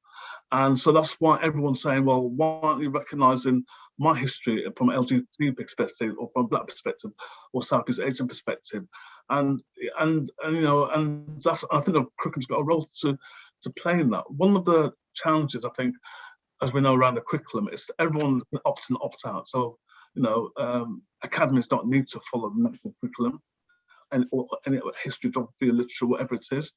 And so that's why everyone's saying, well, why aren't you recognising my history from an LGBT perspective, or from a Black perspective, or Southeast Asian perspective? And that's, I think the curriculum's got a role to play in that. One of the challenges, I think, as we know around the curriculum, is that everyone can opt in, opt out. So, academies don't need to follow the national curriculum, or any history, geography, literature, whatever it is.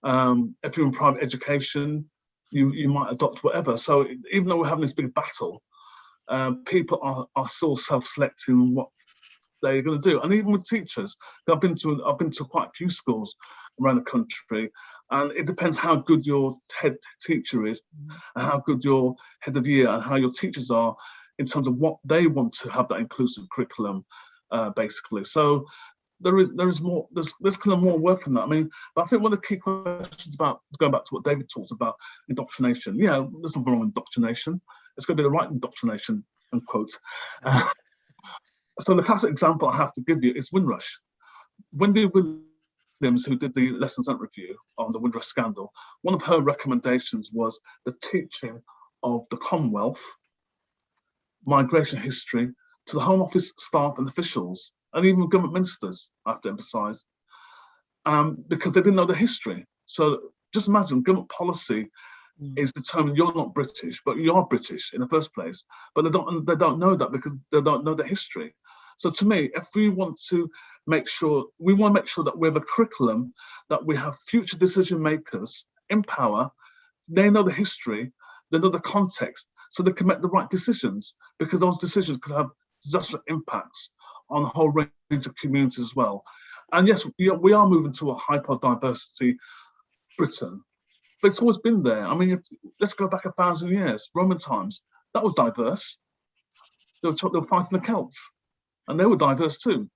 If you're in private education, you might adopt whatever. So even though we're having this big battle, people are still self-selecting what they're going to do. And even with teachers, I've been to quite a few schools around the country, and it depends how good your head teacher is, and how good your head of year and how your teachers are in terms of what they want to have that inclusive curriculum, basically. So there's kind of more work in that. I mean, but I think one of the key questions about, going back to what David talked about, indoctrination. Yeah, there's nothing wrong with indoctrination. It's going to be the right indoctrination, unquote. So the classic example I have to give you is Windrush. Wendy Williams, who did the Lessons Learned review on the Windrush scandal, one of her recommendations was the teaching of the Commonwealth migration history to the Home Office staff and officials. and even government ministers, I have to emphasise, because they didn't know the history. So just imagine government policy is determined you're not British, but you are British in the first place. But they don't know that because they don't know the history. So to me, if we want to make sure that we have a curriculum, that we have future decision makers in power, they know the history, they know the context, so they can make the right decisions, because those decisions could have disastrous impacts on a whole range of communities as well. And yes, we are moving to a hyper-diversity Britain, but it's always been there. I mean, let's go back 1,000 years, Roman times, that was diverse. They were fighting the Celts, and they were diverse too.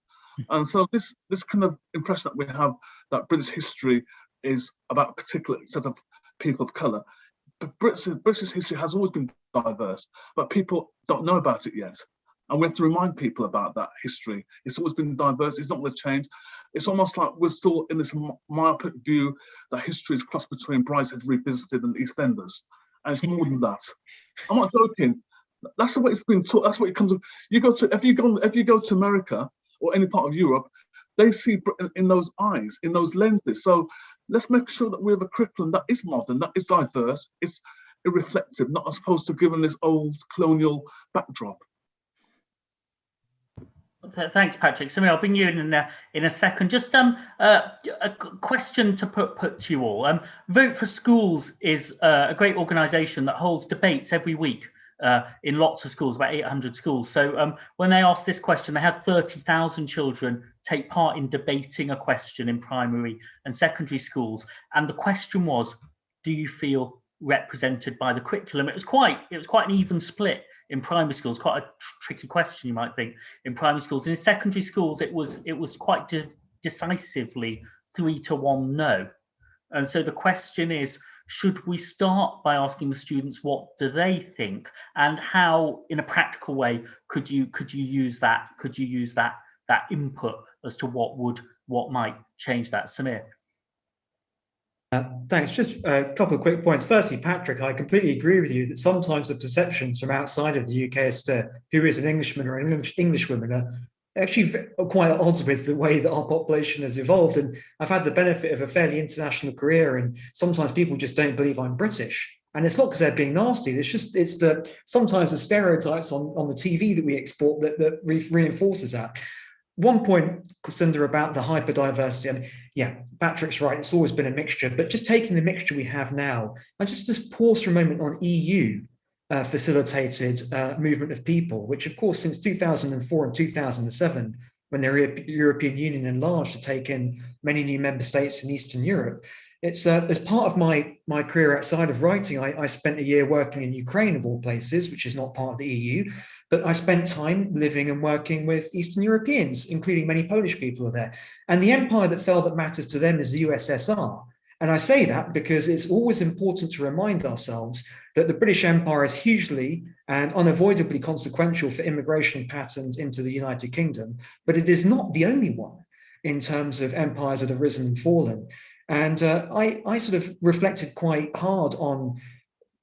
And so this kind of impression that we have that British history is about a particular set of people of colour, but British history has always been diverse, but people don't know about it yet. And we have to remind people about that history. It's always been diverse, it's not going to change. It's almost like we're still in this myopic view that history is crossed between Brideshead Revisited and EastEnders. And it's more than that. I'm not joking. That's the way it's been taught. That's what it comes to. If you go to America or any part of Europe, they see Britain in those eyes, in those lenses. So let's make sure that we have a curriculum that is modern, that is diverse, it's reflective, not as opposed to giving this old colonial backdrop. Thanks, Patrick. Samir, I'll bring you in a second. Just a question to put to you all. Vote for Schools is a great organisation that holds debates every week in lots of schools, about 800 schools. So when they asked this question, they had 30,000 children take part in debating a question in primary and secondary schools. And the question was, do you feel represented by the curriculum? It was quite an even split in primary schools. Quite a tricky question, you might think, in primary schools. In secondary schools, it was quite decisively 3-1 no. And so the question is, should we start by asking the students what do they think, and how, in a practical way, could you use that input as to what might change that? Samir. Thanks. Just a couple of quick points. Firstly, Patrick, I completely agree with you that sometimes the perceptions from outside of the UK as to who is an Englishman or an Englishwoman are actually quite at odds with the way that our population has evolved. And I've had the benefit of a fairly international career, and sometimes people just don't believe I'm British. And it's not because they're being nasty. It's sometimes the stereotypes on the TV that we export that reinforces that. One point, Sunder, about the hyperdiversity, and yeah, Patrick's right, it's always been a mixture, but just taking the mixture we have now, and just pause for a moment on EU facilitated movement of people, which of course since 2004 and 2007, when the European Union enlarged to take in many new member states in Eastern Europe, it's as part of my career outside of writing, I spent a year working in Ukraine, of all places, which is not part of the EU, but I spent time living and working with Eastern Europeans, including many Polish people are there. And the empire that fell that matters to them is the USSR. And I say that because it's always important to remind ourselves that the British Empire is hugely and unavoidably consequential for immigration patterns into the United Kingdom, but it is not the only one in terms of empires that have risen and fallen. And I sort of reflected quite hard on,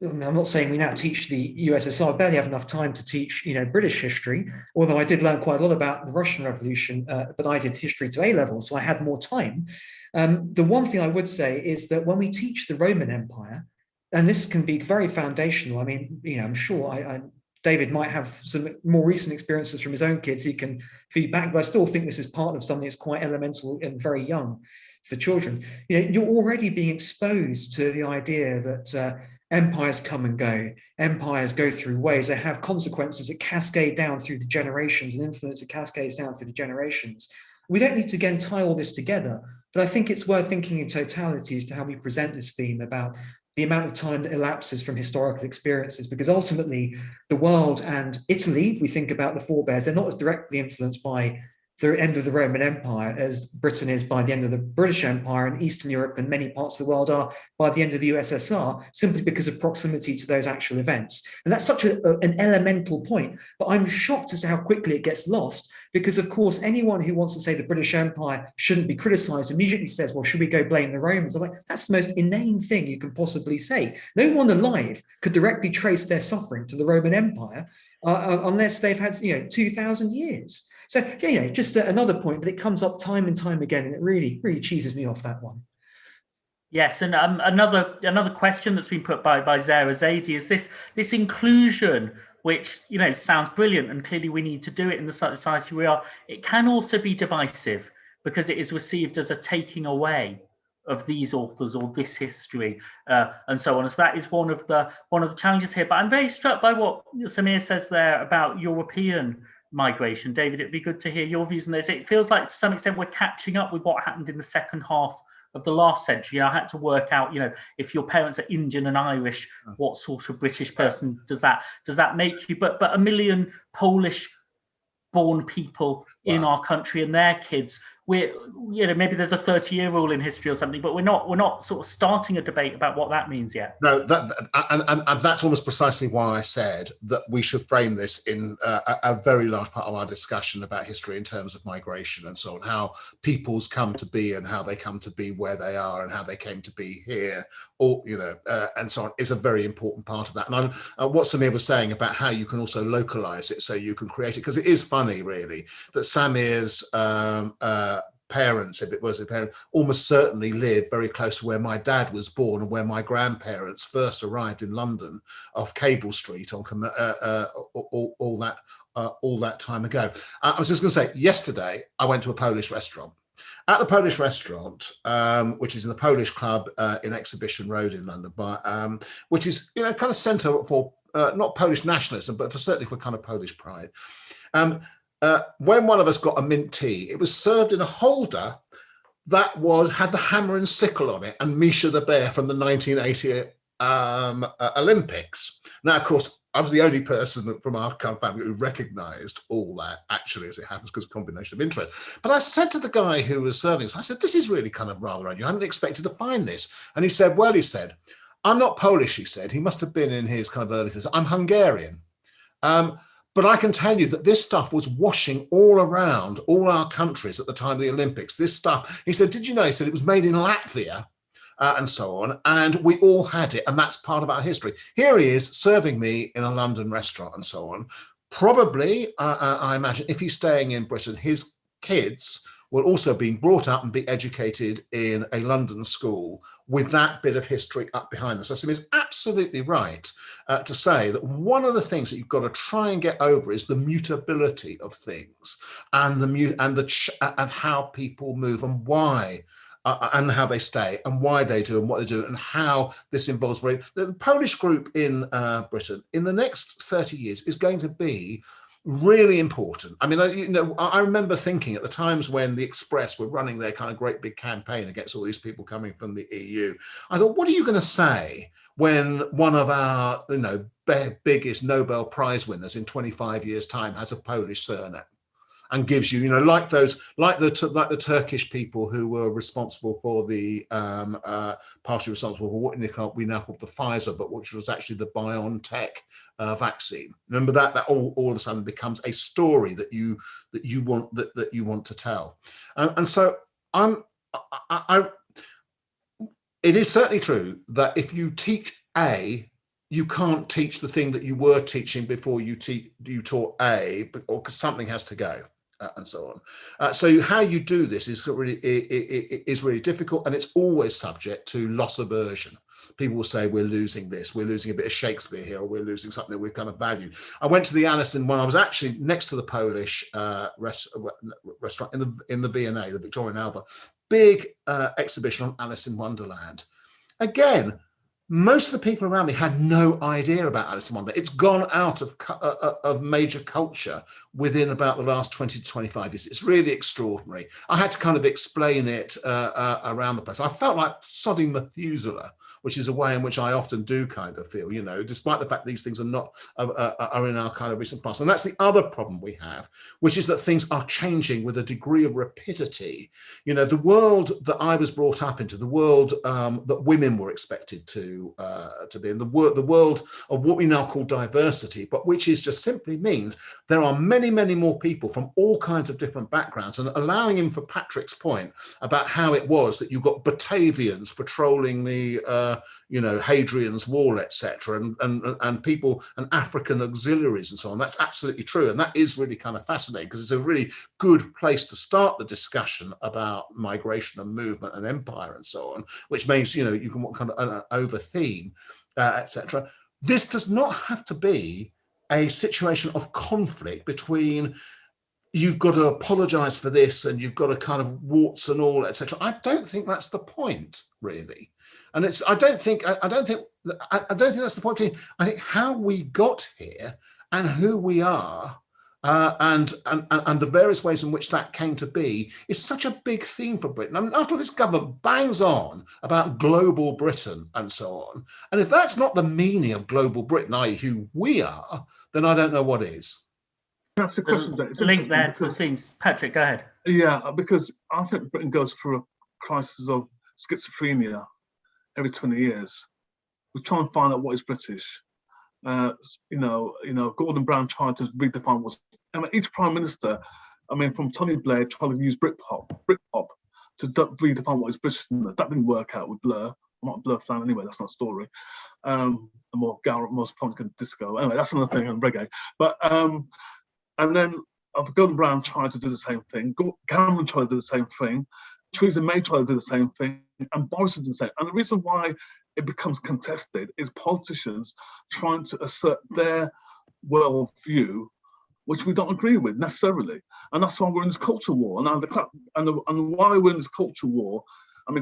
I'm not saying we now teach the USSR, I barely have enough time to teach, British history, although I did learn quite a lot about the Russian Revolution, but I did history to A-level, so I had more time. The one thing I would say is that when we teach the Roman Empire, and this can be very foundational, I mean, I'm sure David might have some more recent experiences from his own kids he can feed back, but I still think this is part of something that's quite elemental and very young for children. You're already being exposed to the idea that empires come and go, empires go through waves, they have consequences that cascade down through the generations and influence that cascades down through the generations. We don't need to again tie all this together, but I think it's worth thinking in totality as to how we present this theme about the amount of time that elapses from historical experiences, because ultimately the world and Italy, we think about the forebears, they're not as directly influenced by the end of the Roman Empire as Britain is by the end of the British Empire, and Eastern Europe and many parts of the world are by the end of the USSR, simply because of proximity to those actual events. And that's such an elemental point, but I'm shocked as to how quickly it gets lost, because of course anyone who wants to say the British Empire shouldn't be criticized immediately says, well, should we go blame the Romans? I'm like, that's the most inane thing you can possibly say. No one alive could directly trace their suffering to the Roman Empire unless they've had 2,000 years. So yeah, just another point, but it comes up time and time again, and it really cheeses me off, that one. Yes, and another question that's been put by Zara Zaidi is this inclusion, which sounds brilliant, and clearly we need to do it in the society we are. It can also be divisive because it is received as a taking away of these authors or this history, and so on. So that is one of the challenges here. But I'm very struck by what Samir says there about European migration. David, it'd be good to hear your views on this. It feels like to some extent we're catching up with what happened in the second half of the last century. I had to work out, if your parents are Indian and Irish, what sort of British person does that make you? But 1 million Polish-born people in our country and their kids. Maybe there's a 30-year rule in history or something, but we're not sort of starting a debate about what that means yet. No, and that's almost precisely why I said that we should frame this in a very large part of our discussion about history in terms of migration and so on, how peoples come to be and how they come to be where they are and how they came to be here, or and so on, is a very important part of that. And what Samir was saying about how you can also localize it so you can create it, because it is funny, really, that Samir's parents, if it was a parent, almost certainly lived very close to where my dad was born and where my grandparents first arrived in London off Cable Street on all that time ago. I was just going to say, yesterday I went to a Polish restaurant. At the Polish restaurant, which is in the Polish Club in Exhibition Road in London, which is kind of centre for not Polish nationalism, but certainly for kind of Polish pride. When one of us got a mint tea, it was served in a holder that had the hammer and sickle on it and Misha the Bear from the 1980 Olympics. Now, of course, I was the only person from our family who recognised all that, actually, as it happens, because of a combination of interest. But I said to the guy who was serving us, I said, this is really kind of rather unusual. I hadn't expected to find this. And he said, I'm not Polish, he said. He must have been in his kind of early 30s. I'm Hungarian. But I can tell you that this stuff was washing all around all our countries at the time of the Olympics. This stuff, he said, did you know? He said it was made in Latvia and so on. And we all had it. And that's part of our history. Here he is serving me in a London restaurant and so on. Probably, I imagine, if he's staying in Britain, his kids will also be brought up and be educated in a London school with that bit of history up behind them. So Samir's absolutely right to say that one of the things that you've got to try and get over is the mutability of things and how people move and why and how they stay and why they do and what they do and how this involves the Polish group in Britain in the next 30 years is going to be really important. I mean, I remember thinking at the times when the Express were running their kind of great big campaign against all these people coming from the EU, I thought, what are you going to say when one of our, biggest Nobel Prize winners in 25 years' time has a Polish surname and gives you, like the Turkish people who were responsible for the partially responsible for what we now call the Pfizer, but which was actually the BioNTech vaccine. Remember that all of a sudden becomes a story that you want to tell, and so it is certainly true that if you teach A, you can't teach the thing that you were teaching before you taught A, because something has to go. And so on. So how you do this is really difficult, and it's always subject to loss aversion. People will say we're losing this, we're losing a bit of Shakespeare here, or we're losing something that we've kind of valued. I went to the Alison when I was actually next to the Polish restaurant in the V&A, the Victoria and Albert, big exhibition on Alice in Wonderland. Again, most of the people around me had no idea about Alice in Wonderland. It's gone out of major culture within about the last 20 to 25 years. It's really extraordinary. I had to kind of explain it around the place. I felt like sodding Methuselah, which is a way in which I often do kind of feel, despite the fact these things are not are in our kind of recent past. And that's the other problem we have, which is that things are changing with a degree of rapidity. The world that I was brought up into, the world that women were expected to be in, the world of what we now call diversity, but which is just simply means there are many, many more people from all kinds of different backgrounds, and allowing him for Patrick's point about how it was that you got Batavians patrolling the Hadrian's Wall, etc., and people and African auxiliaries and so on. That's absolutely true, and that is really kind of fascinating, because it's a really good place to start the discussion about migration and movement and empire and so on, which means you can kind of over theme, etc. This does not have to be a situation of conflict between you've got to apologize for this and you've got to kind of warts and all, etc. I don't think that's the point, really. And I don't think that's the point. I think how we got here and who we are, and the various ways in which that came to be is such a big theme for Britain. I mean, after all, this government bangs on about global Britain and so on. And if that's not the meaning of global Britain, i.e. who we are, then I don't know what is. That's the question. The link there to the themes. Patrick, go ahead. Yeah, because I think Britain goes through a crisis of schizophrenia every 20 years. We try and find out what is British. Gordon Brown tried to redefine what's. Each prime minister, from Tony Blair, tried to use Britpop to redefine what is Britishness. That didn't work out with Blur. I'm not a Blur fan anyway. That's not a story. Most funk and disco. Anyway, that's another thing, and reggae. But and then Gordon Brown tried to do the same thing. Cameron tried to do the same thing. Theresa May tried to do the same thing, and Boris did the same. And the reason why it becomes contested is politicians trying to assert their worldview, which we don't agree with necessarily. And that's why we're in this culture war. And why we're in this culture war,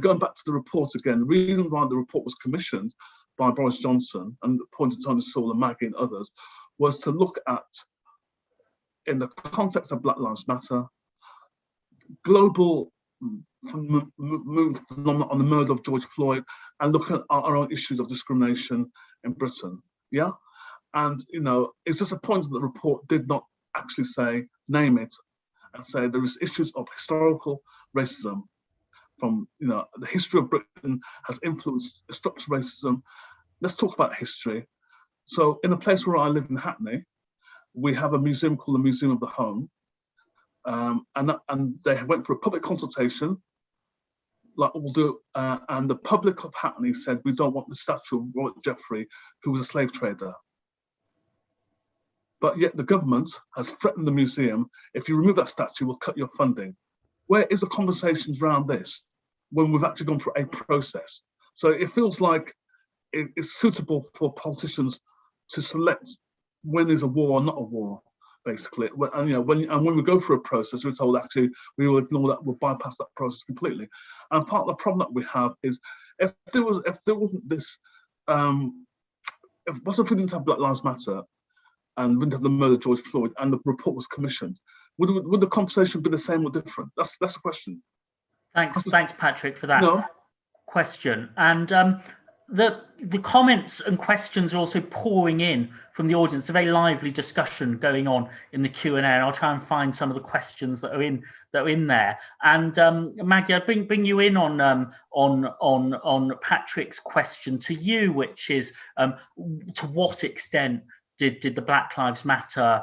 going back to the report again, the reason why the report was commissioned by Boris Johnson and appointed Tony Sewell and Maggie and others was to look at, in the context of Black Lives Matter, global movement on the murder of George Floyd, and look at our own issues of discrimination in Britain. Yeah, and it's disappointing that the report did not actually name it, and say there is issues of historical racism. From the history of Britain has influenced structural racism. Let's talk about history. So, in a place where I live in Hackney, we have a museum called the Museum of the Home, and they went for a public consultation, like we'll do, and the public of Hackney said, we don't want the statue of Robert Jeffrey, who was a slave trader. But yet the government has threatened the museum, if you remove that statue, we'll cut your funding. Where is the conversations around this when we've actually gone through a process? So it feels like it's suitable for politicians to select when is a war or not a war, basically. When we go through a process, we're told actually we will ignore that, we'll bypass that process completely. And part of the problem that we have is if there wasn't this, if we didn't have Black Lives Matter and we didn't have the murder of George Floyd and the report was commissioned, would the conversation be the same or different? That's the question. Thanks, Patrick, for that question. And the comments and questions are also pouring in from the audience. A very lively discussion going on in the Q&A, and I'll try and find some of the questions that are in there. And Maggie, I'll bring you in on Patrick's question to you, which is to what extent did the Black Lives Matter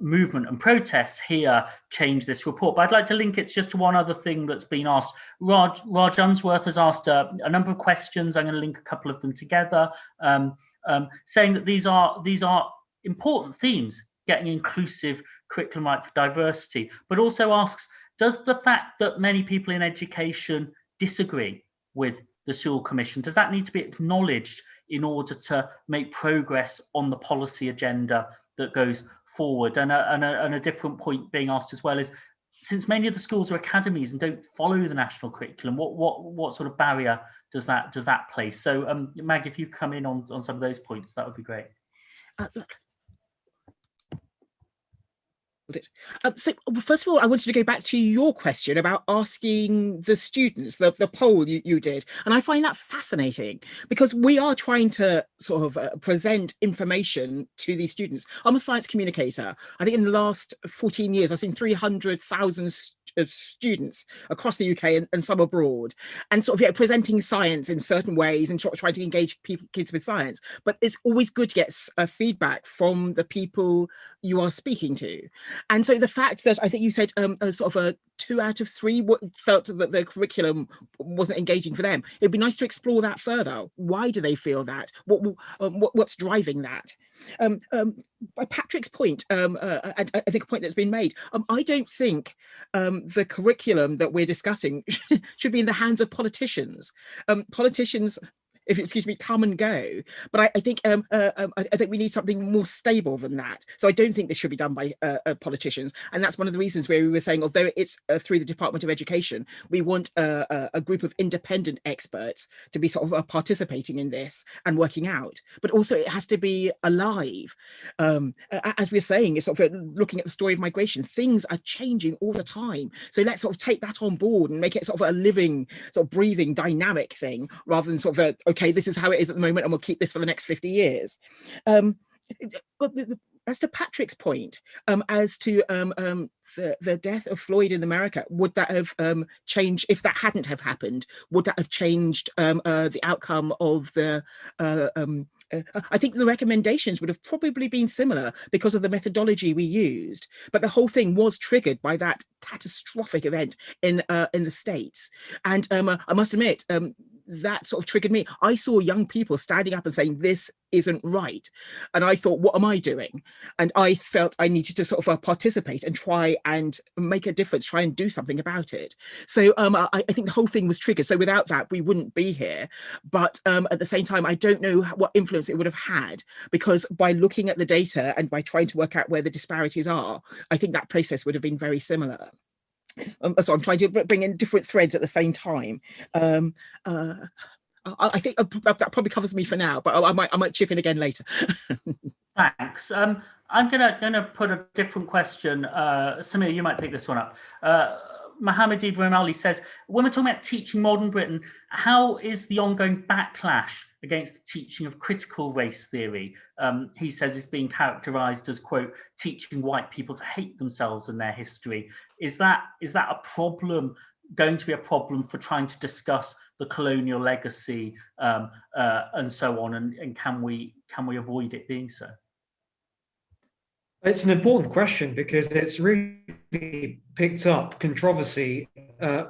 movement and protests here change this report? But I'd like to link it just to one other thing that's been asked. Raj Unsworth has asked a number of questions. I'm going to link a couple of them together, saying that these are important themes, getting inclusive curriculum right for diversity, but also asks, does the fact that many people in education disagree with the Sewell Commission, does that need to be acknowledged in order to make progress on the policy agenda that goes forward? And a different point being asked as well is, since many of the schools are academies and don't follow the national curriculum, what sort of barrier does that place? So Maggie, if you come in on some of those points, that would be great. So first of all, I wanted to go back to your question about asking the students, the poll you did. And I find that fascinating because we are trying to sort of present information to these students. I'm a science communicator. I think in the last 14 years, I've seen 300,000 students across the UK and some abroad, and sort of presenting science in certain ways and trying to engage kids with science. But it's always good to get feedback from the people you are speaking to. And so the fact that I think you said sort of a 2 out of 3 felt that the curriculum wasn't engaging for them. It'd be nice to explore that further. Why do they feel that? What's driving that? By Patrick's point, and I think a point that's been made, I don't think the curriculum that we're discussing should be in the hands of politicians. Politicians, if you excuse me, come and go. But I think we need something more stable than that. So I don't think this should be done by politicians. And that's one of the reasons where we were saying, although it's through the Department of Education, we want a group of independent experts to be sort of participating in this and working out. But also it has to be alive. As we're saying, it's sort of looking at the story of migration, things are changing all the time. So let's sort of take that on board and make it sort of a living, sort of breathing, dynamic thing, rather than sort of okay, this is how it is at the moment and we'll keep this for the next 50 years. But as to Patrick's point, as to the death of Floyd in America, would that have changed, if that hadn't have happened, would that have changed the outcome of the, I think the recommendations would have probably been similar because of the methodology we used, but the whole thing was triggered by that catastrophic event in the States. And I must admit, that sort of triggered me. I saw young people standing up and saying, this isn't right. And I thought, what am I doing? And I felt I needed to sort of participate and try and make a difference, try and do something about it. So I think the whole thing was triggered. So without that, we wouldn't be here. But at the same time, I don't know what influence it would have had, because by looking at the data and by trying to work out where the disparities are, I think that process would have been very similar. So I'm trying to bring in different threads at the same time. I think that probably covers me for now, but I might chip in again later. Thanks. I'm gonna put a different question. Samir, you might pick this one up. Mohammed Ibrahim Ali says, when we're talking about teaching modern Britain, how is the ongoing backlash against the teaching of critical race theory? He says it's being characterized as, quote, teaching white people to hate themselves and their history. Is that a problem, going to be a problem for trying to discuss the colonial legacy and so on? And can we avoid it being so? It's an important question because it's really picked up controversy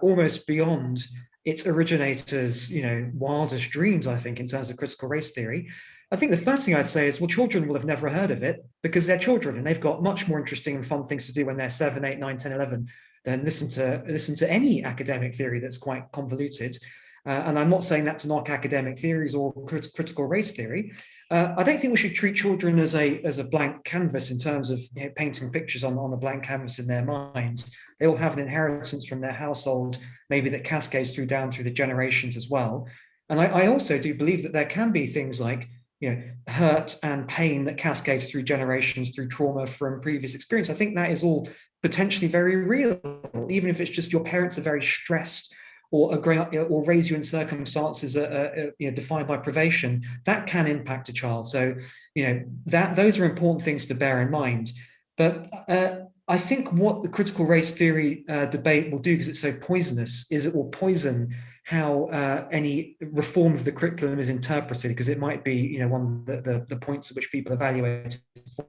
almost beyond its originators, wildest dreams, I think, in terms of critical race theory. I think the first thing I'd say is, well, children will have never heard of it because they're children and they've got much more interesting and fun things to do when they're 7, 8, 9, 10, 11 than listen to any academic theory that's quite convoluted. And I'm not saying that to knock academic theories or critical race theory. I don't think we should treat children as a blank canvas in terms of painting pictures on a blank canvas in their minds. They all have an inheritance from their household, maybe that cascades down through the generations as well. And I also do believe that there can be things like hurt and pain that cascades through generations, through trauma from previous experience. I think that is all potentially very real, even if it's just your parents are very stressed or raise you in circumstances defined by privation, that can impact a child. So, those are important things to bear in mind. But I think what the critical race theory debate will do, because it's so poisonous, is it will poison how any reform of the curriculum is interpreted, because it might be, one of the points at which people evaluate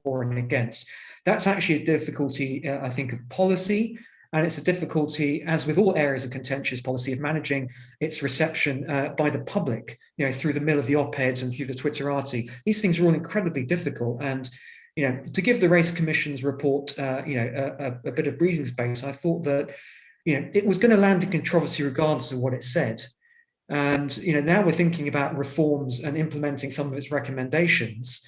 for and against. That's actually a difficulty, I think, of policy. And it's a difficulty, as with all areas of contentious policy, of managing its reception by the public, through the mill of the op-eds and through the Twitterati. These things are all incredibly difficult. And, to give the Race Commission's report, a bit of breathing space, I thought that, it was going to land in controversy regardless of what it said. And, now we're thinking about reforms and implementing some of its recommendations.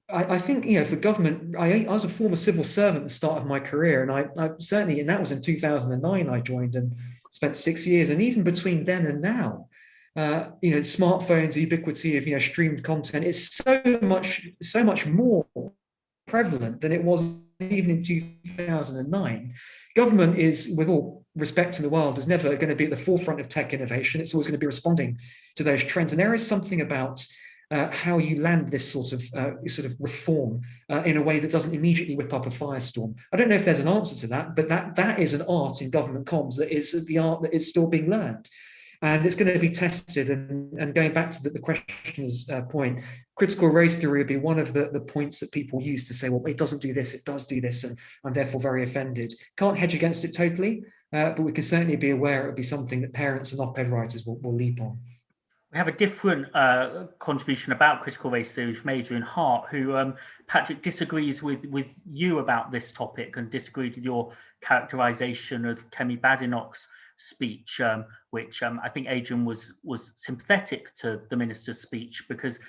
I think, for government, I was a former civil servant at the start of my career, and I certainly, and that was in 2009, I joined and spent 6 years. And even between then and now, smartphones, ubiquity of, streamed content is so much more prevalent than it was even in 2009. Government is, with all respect in the world, is never going to be at the forefront of tech innovation. It's always going to be responding to those trends. And there is something about how you land this sort of reform in a way that doesn't immediately whip up a firestorm. I don't know if there's an answer to that, but that is an art in government comms that is the art that is still being learned. And it's going to be tested. And going back to the questioner's point, critical race theory would be one of the points that people use to say, well, it doesn't do this, it does do this, and I'm therefore very offended. Can't hedge against it totally, but we can certainly be aware it would be something that parents and op-ed writers will leap on. We have a different contribution about critical race theory from Adrian Hart, who, Patrick, disagrees with you about this topic and disagreed with your characterization of Kemi Badenoch's speech, which I think Adrian was sympathetic to the minister's speech, because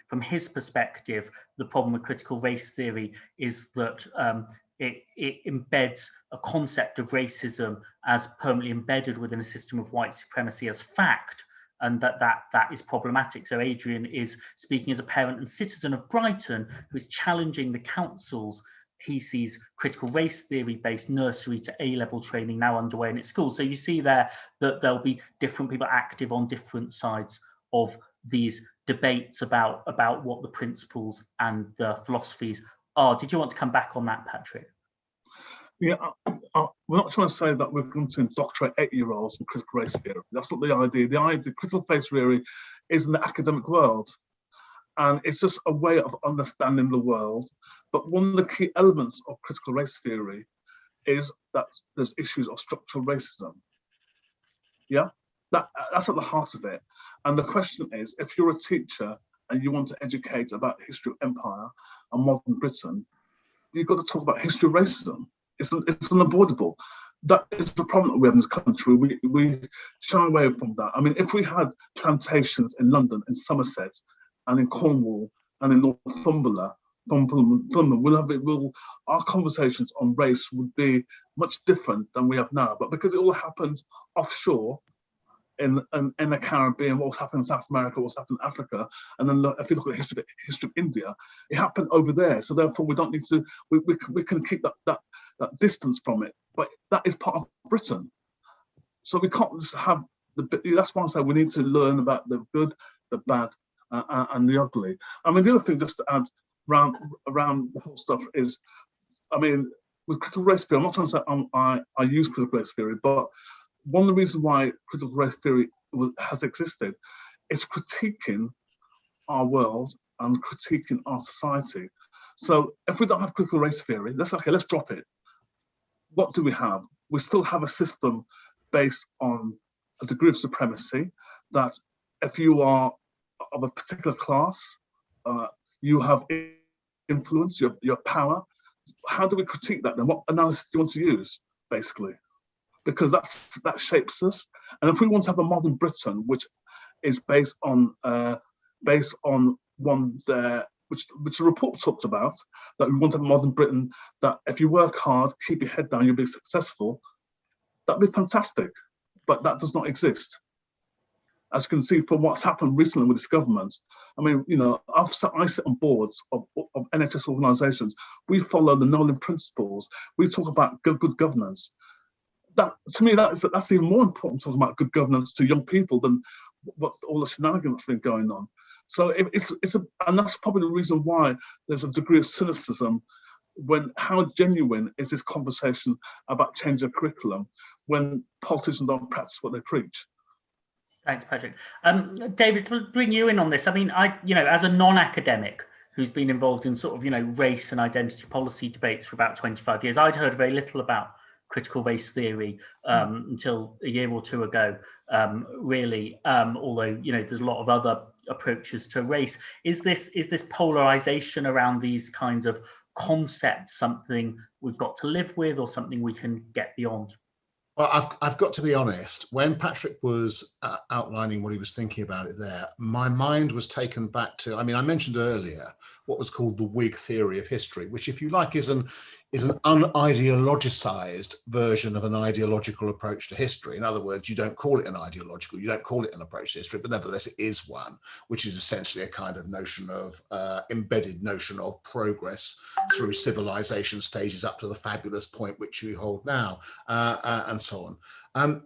from his perspective, the problem with critical race theory is that it embeds a concept of racism as permanently embedded within a system of white supremacy as fact, and that is problematic. So Adrian is speaking as a parent and citizen of Brighton, who is challenging the council's, he sees, critical race theory based nursery to A-level training now underway in its schools. So you see there that there'll be different people active on different sides of these debates about what the principles and the philosophies are. Did you want to come back on that, Patrick? Yeah, we're not trying to say that we're going to indoctrinate 8-year-olds in critical race theory. That's not the idea. The idea, critical race theory, is in the academic world, and it's just a way of understanding the world. But one of the key elements of critical race theory is that there's issues of structural racism. Yeah, that's at the heart of it. And the question is, if you're a teacher and you want to educate about the history of empire and modern Britain, you've got to talk about history of racism. It's unavoidable. That is the problem that we have in this country. We shy away from that. I mean, if we had plantations in London, in Somerset, and in Cornwall, and in Northumberland, our conversations on race would be much different than we have now. But because it all happens offshore, in the Caribbean, what's happened in South America, what's happened in Africa, and then if you look at the history of India, it happened over there. So therefore, we don't need to. We can keep that distance from it. But that is part of Britain. So we can't just have that's why I say we need to learn about the good, the bad, and the ugly. I mean, the other thing, just to add around the whole stuff is, I mean, with critical race theory, I'm not trying to say I use critical race theory, but one of the reasons why critical race theory has existed is critiquing our world and critiquing our society. So if we don't have critical race theory, let's drop it. What do we have? We still have a system based on a degree of supremacy, that if you are of a particular class, you have influence, you have power. How do we critique that then? What analysis do you want to use, basically? Because that shapes us. And if we want to have a modern Britain, which is based on one there, which the report talked about, that we want to have a modern Britain, that if you work hard, keep your head down, you'll be successful, that'd be fantastic. But that does not exist. As you can see from what's happened recently with this government. I mean, you know, I sit on boards of NHS organisations. We follow the Nolan principles. We talk about good governance. That, to me, that's even more important, talking about good governance to young people than what all the shenanigans that's been going on. So and that's probably the reason why there's a degree of cynicism when how genuine is this conversation about changing curriculum when politicians don't practice what they preach. Thanks, Patrick. David, to bring you in on this, I mean, as a non-academic who's been involved in sort of, race and identity policy debates for about 25 years, I'd heard very little about critical race theory until a year or two ago, really, although, there's a lot of other approaches to race. Is this polarization around these kinds of concepts something we've got to live with or something we can get beyond? Well, I've got to be honest, when Patrick was outlining what he was thinking about it there, my mind was taken back to, I mentioned earlier what was called the Whig theory of history, which, if you like, is an unideologicized version of an ideological approach to history. In other words, you don't call it an ideological, you don't call it an approach to history, but nevertheless it is one, which is essentially a kind of notion of, embedded notion of progress through civilization stages up to the fabulous point which we hold now, and so on.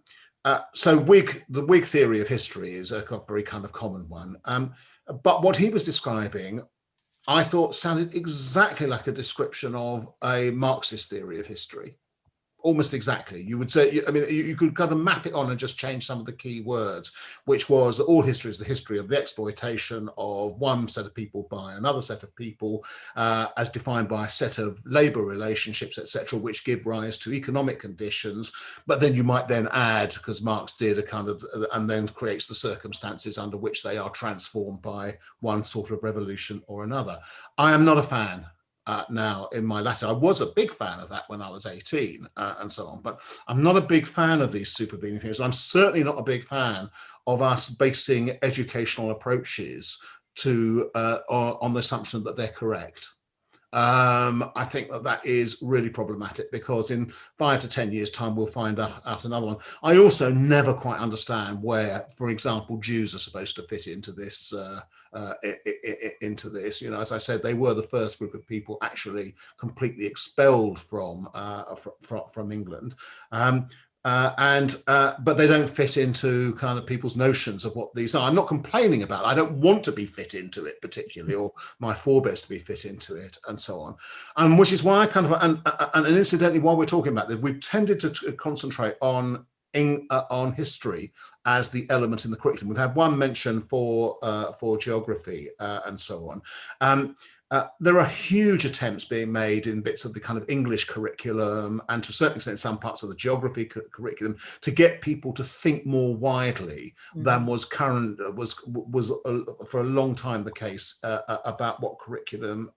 So the Whig theory of history is a very kind of common one. But what he was describing, I thought, sounded exactly like a description of a Marxist theory of history. Almost exactly. You would say, I mean, you could kind of map it on and just change some of the key words, which was that all history is the history of the exploitation of one set of people by another set of people, as defined by a set of labor relationships, etc., which give rise to economic conditions. But then you might then add, because Marx did a kind of, and then creates the circumstances under which they are transformed by one sort of revolution or another. I am not a fan. Now in my latter, I was a big fan of that when I was 18 and so on, but I'm not a big fan of these supervening things. I'm certainly not a big fan of us basing educational approaches to on the assumption that they're correct. I think that is really problematic, because in 5 to 10 years' time, we'll find out another one. I also never quite understand where, for example, Jews are supposed to fit into this. You know, as I said, they were the first group of people actually completely expelled from England. But they don't fit into kind of people's notions of what these are. I'm not complaining about it. I don't want to be fit into it particularly, or my forebears to be fit into it, and so on. And which is why I kind of, and incidentally, while we're talking about this, we've tended to concentrate on history as the element in the curriculum. We've had one mention for geography and so on. There are huge attempts being made in bits of the kind of English curriculum, and to a certain extent some parts of the geography curriculum, to get people to think more widely than was for a long time the case about what curriculum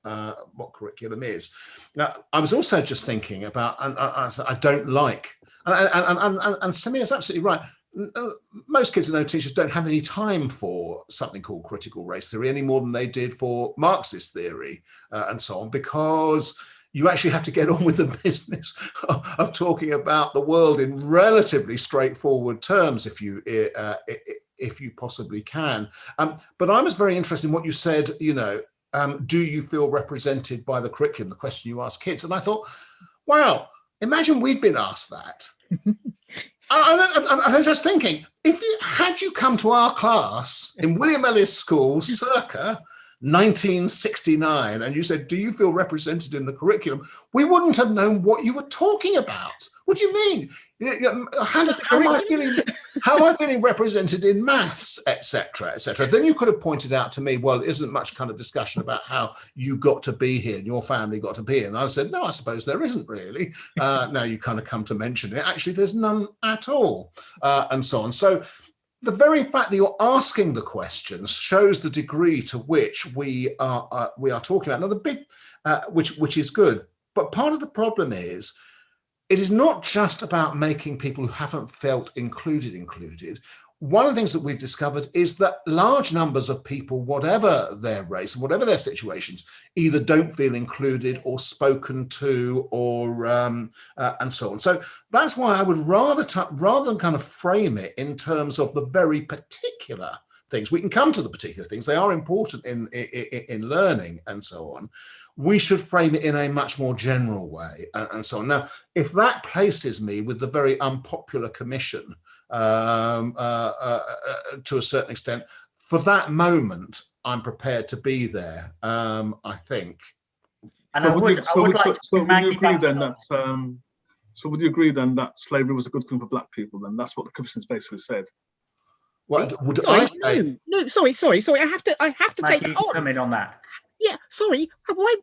is. Now, I was also just thinking about, and I don't like, and Samir is absolutely right. Most kids and no teachers don't have any time for something called critical race theory any more than they did for Marxist theory and so on, because you actually have to get on with the business of talking about the world in relatively straightforward terms if you possibly can. But I was very interested in what you said, you know, do you feel represented by the curriculum, the question you ask kids. And I thought, wow, imagine we'd been asked that. I'm just thinking, had you come to our class in William Ellis School circa 1969 and you said, do you feel represented in the curriculum? We wouldn't have known what you were talking about. What do you mean? How am I feeling represented in maths, etc., etc.? Then you could have pointed out to me, well, isn't much kind of discussion about how you got to be here and your family got to be here. And I said, no, I suppose there isn't really. Now you kind of come to mention it. Actually, there's none at all, and so on. So the very fact that you're asking the questions shows the degree to which we are talking about. Now, the big, which is good, but part of the problem is, it is not just about making people who haven't felt included. One of the things that we've discovered is that large numbers of people, whatever their race, whatever their situations, either don't feel included or spoken to, or and so on. So that's why I would rather than kind of frame it in terms of the very particular things. We can come to the particular things; they are important in learning and so on. We should frame it in a much more general way and so on. Now, if that places me with the very unpopular commission to a certain extent, for that moment, I'm prepared to be there, I think. And I would like to Maggie back up. So would you agree then that slavery was a good thing for Black people then? That's what the commission's basically said. Well, sorry. I have to Maggie, take that on. come in on that. Yeah, sorry. Why?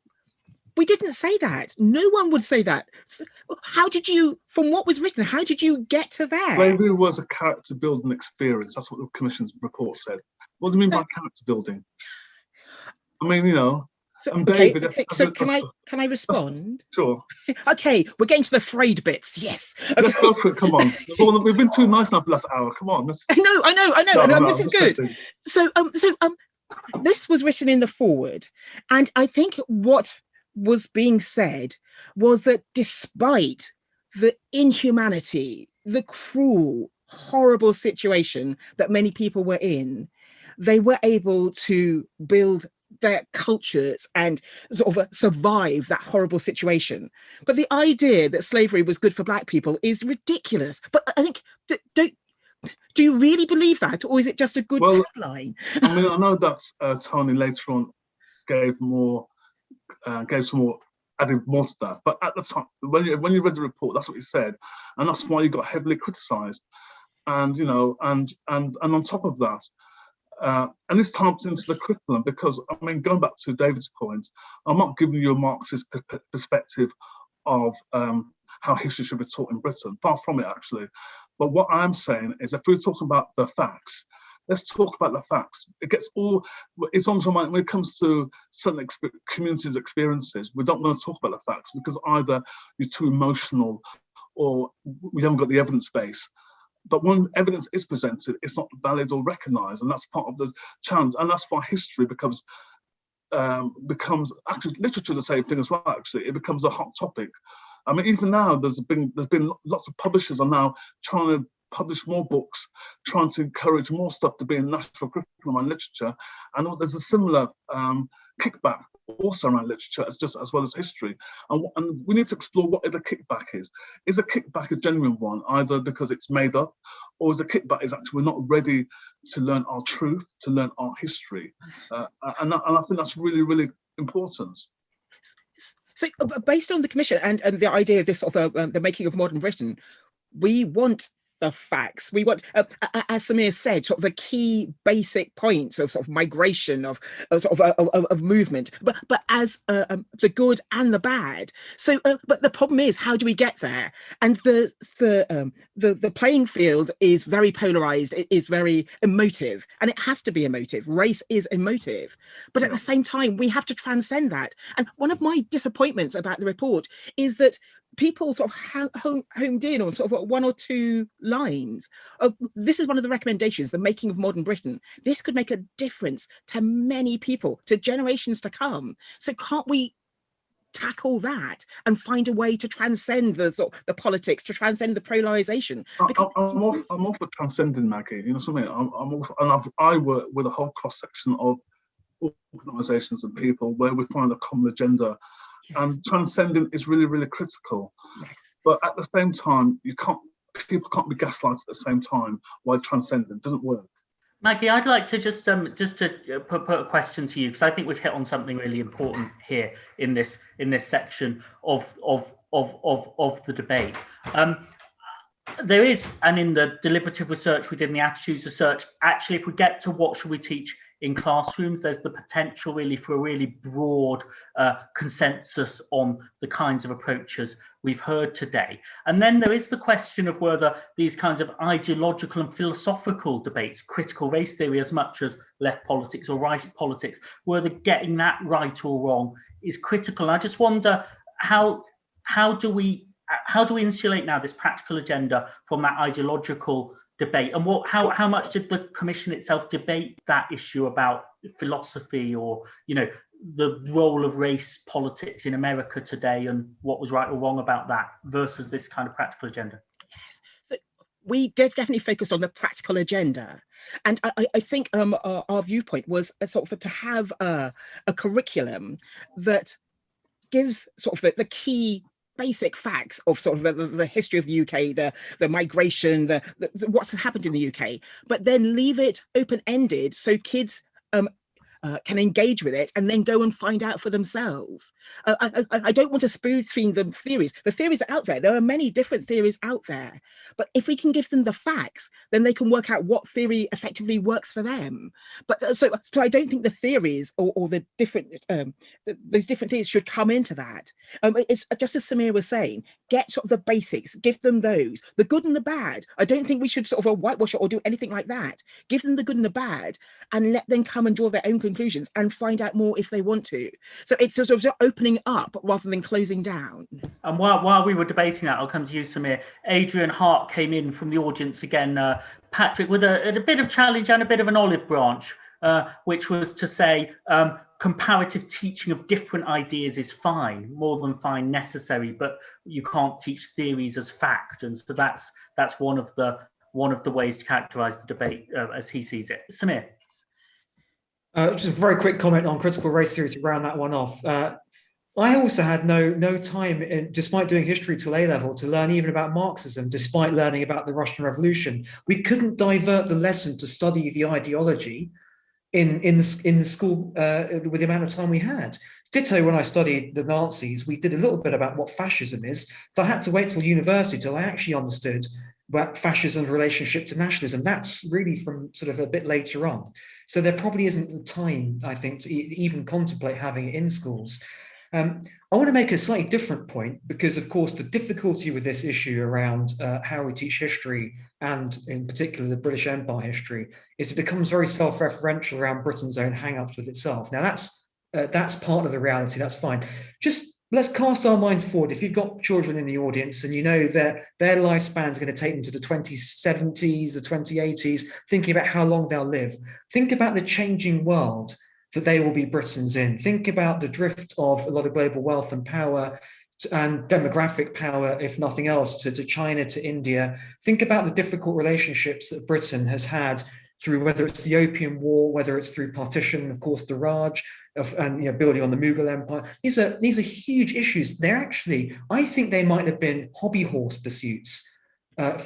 We didn't say that. No one would say that. So how did you, from what was written, how did you get to there? Slavery was a character building experience. That's what the commission's report said. What do you mean by character building? I mean, you know, David. Okay, so can I respond? Sure. Okay, we're getting to the frayed bits. Yes. Okay. Let's go for it. Come on. We've been too nice now for the last hour. Come on. I know. This is good. So this was written in the foreword, and I think what was being said was that despite the inhumanity, the cruel, horrible situation that many people were in, they were able to build their cultures and sort of survive that horrible situation. But the idea that slavery was good for Black people is ridiculous. But I think, Do you really believe that, or is it just a good tagline? I mean, I know that Tony later on gave some more, added more to that. But at the time, when you read the report, that's what he said, and that's why he got heavily criticised. And and on top of that, and this taps into the curriculum, because I mean, going back to David's point, I'm not giving you a Marxist perspective of how history should be taught in Britain. Far from it, actually. But what I'm saying is, if we're talking about the facts, let's talk about the facts. It's on mind when it comes to certain communities' experiences. We don't want to talk about the facts because either you're too emotional or we haven't got the evidence base. But when evidence is presented, it's not valid or recognised, and that's part of the challenge. And that's why history becomes actually literature the same thing as well. Actually, it becomes a hot topic. I mean, even now, there's been lots of publishers are now trying to publish more books, trying to encourage more stuff to be in national curriculum and literature. And there's a similar kickback also around literature, as well as history. And we need to explore what the kickback is. Is a kickback a genuine one, either because it's made up, or is a kickback is actually we're not ready to learn our truth, to learn our history? And I think that's really, really important. So based on the commission and the idea of this sort of the making of modern Britain, we want the facts. We want, as Samir said, sort of the key basic points of sort of migration, of movement, but as the good and the bad. So, but the problem is, how do we get there? And the playing field is very polarized. It is very emotive, and it has to be emotive. Race is emotive, but at the same time, we have to transcend that. And one of my disappointments about the report is that people sort of homed in on sort of one or two lines. This is one of the recommendations, the making of modern Britain. This could make a difference to many people, to generations to come. So can't we tackle that and find a way to transcend the politics, to transcend the polarization? I'm all for transcending, Maggie. You know something? I work with a whole cross section of organisations and people where we find a common agenda. Yes. And transcending is really, really critical. Yes. But at the same time, people can't be gaslighted at the same time while transcending. It doesn't work. Maggie, I'd like to just to put a question to you, because I think we've hit on something really important here in this section of the debate. There is, and in the deliberative research we did in the attitudes research, actually, if we get to what should we teach in classrooms, there's the potential really for a really broad consensus on the kinds of approaches we've heard today. And then there is the question of whether these kinds of ideological and philosophical debates, critical race theory as much as left politics or right politics, whether getting that right or wrong is critical. I just wonder how do we insulate now this practical agenda from that ideological debate, and how much did the commission itself debate that issue about philosophy, or the role of race politics in America today, and what was right or wrong about that versus this kind of practical agenda? Yes, so we did definitely focus on the practical agenda, and I think our viewpoint was sort of to have a curriculum that gives sort of the key basic facts of sort of the history of the UK, the migration, the what's happened in the UK, but then leave it open-ended so kids can engage with it and then go and find out for themselves. I don't want to spoon-feed them theories. The theories are out there. There are many different theories out there. But if we can give them the facts, then they can work out what theory effectively works for them. But so I don't think the theories or the different those different things should come into that. It's just as Samir was saying, get sort of the basics, give them those, the good and the bad. I don't think we should sort of whitewash it or do anything like that. Give them the good and the bad and let them come and draw their own conclusions and find out more if they want to. So it's sort of opening up rather than closing down. And while we were debating that, I'll come to you, Samir. Adrian Hart came in from the audience again, Patrick, with a bit of challenge and a bit of an olive branch, which was to say comparative teaching of different ideas is fine, more than fine, necessary, but you can't teach theories as fact. And so that's one of the ways to characterize the debate as he sees it. Samir. Just a very quick comment on critical race theory to round that one off. I also had no time, despite doing history till A level, to learn even about Marxism, despite learning about the Russian Revolution. We couldn't divert the lesson to study the ideology in the school with the amount of time we had. Ditto when I studied the Nazis, we did a little bit about what fascism is, but I had to wait till university till I actually understood about fascism's relationship to nationalism. That's really from sort of a bit later on. So there probably isn't the time, I think, to even contemplate having it in schools. I want to make a slightly different point because, of course, the difficulty with this issue around how we teach history, and in particular the British Empire history, is it becomes very self-referential around Britain's own hang-ups with itself. Now, that's part of the reality, that's fine. Just let's cast our minds forward. If you've got children in the audience and you know that their lifespan is going to take them to the 2070s or 2080s, thinking about how long they'll live, think about the changing world that they will be Britons in. Think about the drift of a lot of global wealth and power and demographic power, if nothing else, to China, to India. Think about the difficult relationships that Britain has had through, whether it's the Opium War, whether it's through partition, of course, the Raj, and building on the Mughal Empire. These are huge issues. They're actually, I think they might have been hobby horse pursuits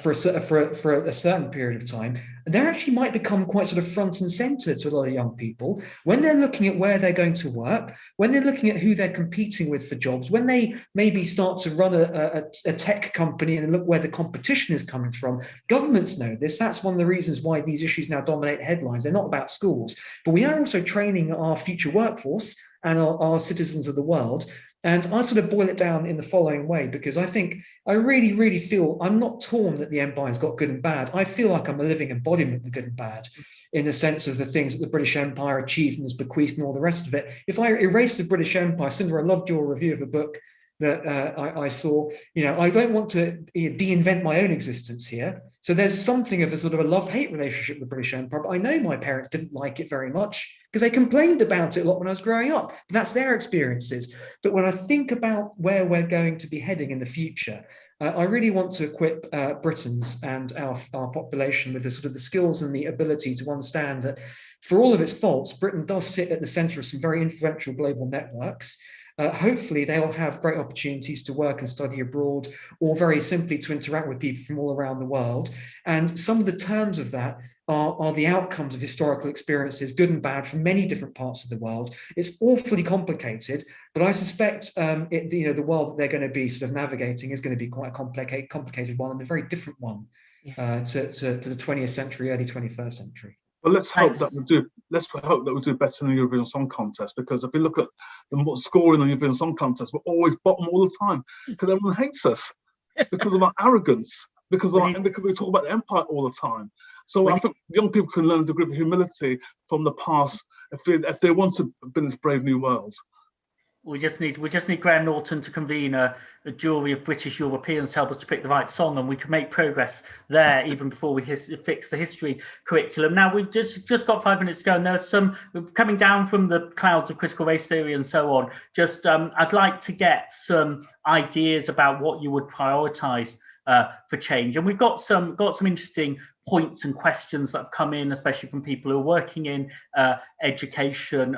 for a certain period of time. And they actually might become quite sort of front and center to a lot of young people when they're looking at where they're going to work, when they're looking at who they're competing with for jobs, when they maybe start to run a tech company and look where the competition is coming from. Governments know this. That's one of the reasons why these issues now dominate headlines. They're not about schools, but we are also training our future workforce and our citizens of the world. And I sort of boil it down in the following way, because I think I really, really feel I'm not torn that the empire's got good and bad. I feel like I'm a living embodiment of the good and bad in the sense of the things that the British Empire achieved and was bequeathed and all the rest of it. If I erase the British Empire, Sunder, I loved your review of a book that I saw. I don't want to de-invent my own existence here. So there's something of a sort of a love-hate relationship with the British Empire, but I know my parents didn't like it very much because they complained about it a lot when I was growing up. That's their experiences. But when I think about where we're going to be heading in the future, I really want to equip Britons and our population with the sort of the skills and the ability to understand that for all of its faults, Britain does sit at the center of some very influential global networks. Hopefully they'll have great opportunities to work and study abroad, or very simply to interact with people from all around the world. And some of the terms of that are the outcomes of historical experiences, good and bad, from many different parts of the world. It's awfully complicated, but I suspect the world that they're going to be sort of navigating is going to be quite a complicated one, and a very different one to the 20th century, early 21st century. Well, let's hope that we do. Let's hope that we do better in the Eurovision Song Contest, because if you look at the scoring in the Eurovision Song Contest, we're always bottom all the time because everyone hates us because of our arrogance, because we talk about the empire all the time. So I think young people can learn a degree of humility from the past if they want to build this brave new world. We just need Graham Norton to convene a jury of British Europeans to help us to pick the right song, and we can make progress there even before we fix the history curriculum. Now, we've just got 5 minutes to go, and there's some coming down from the clouds of critical race theory and so on. Just I'd like to get some ideas about what you would prioritise for change, and we've got some interesting points and questions that have come in, especially from people who are working in education.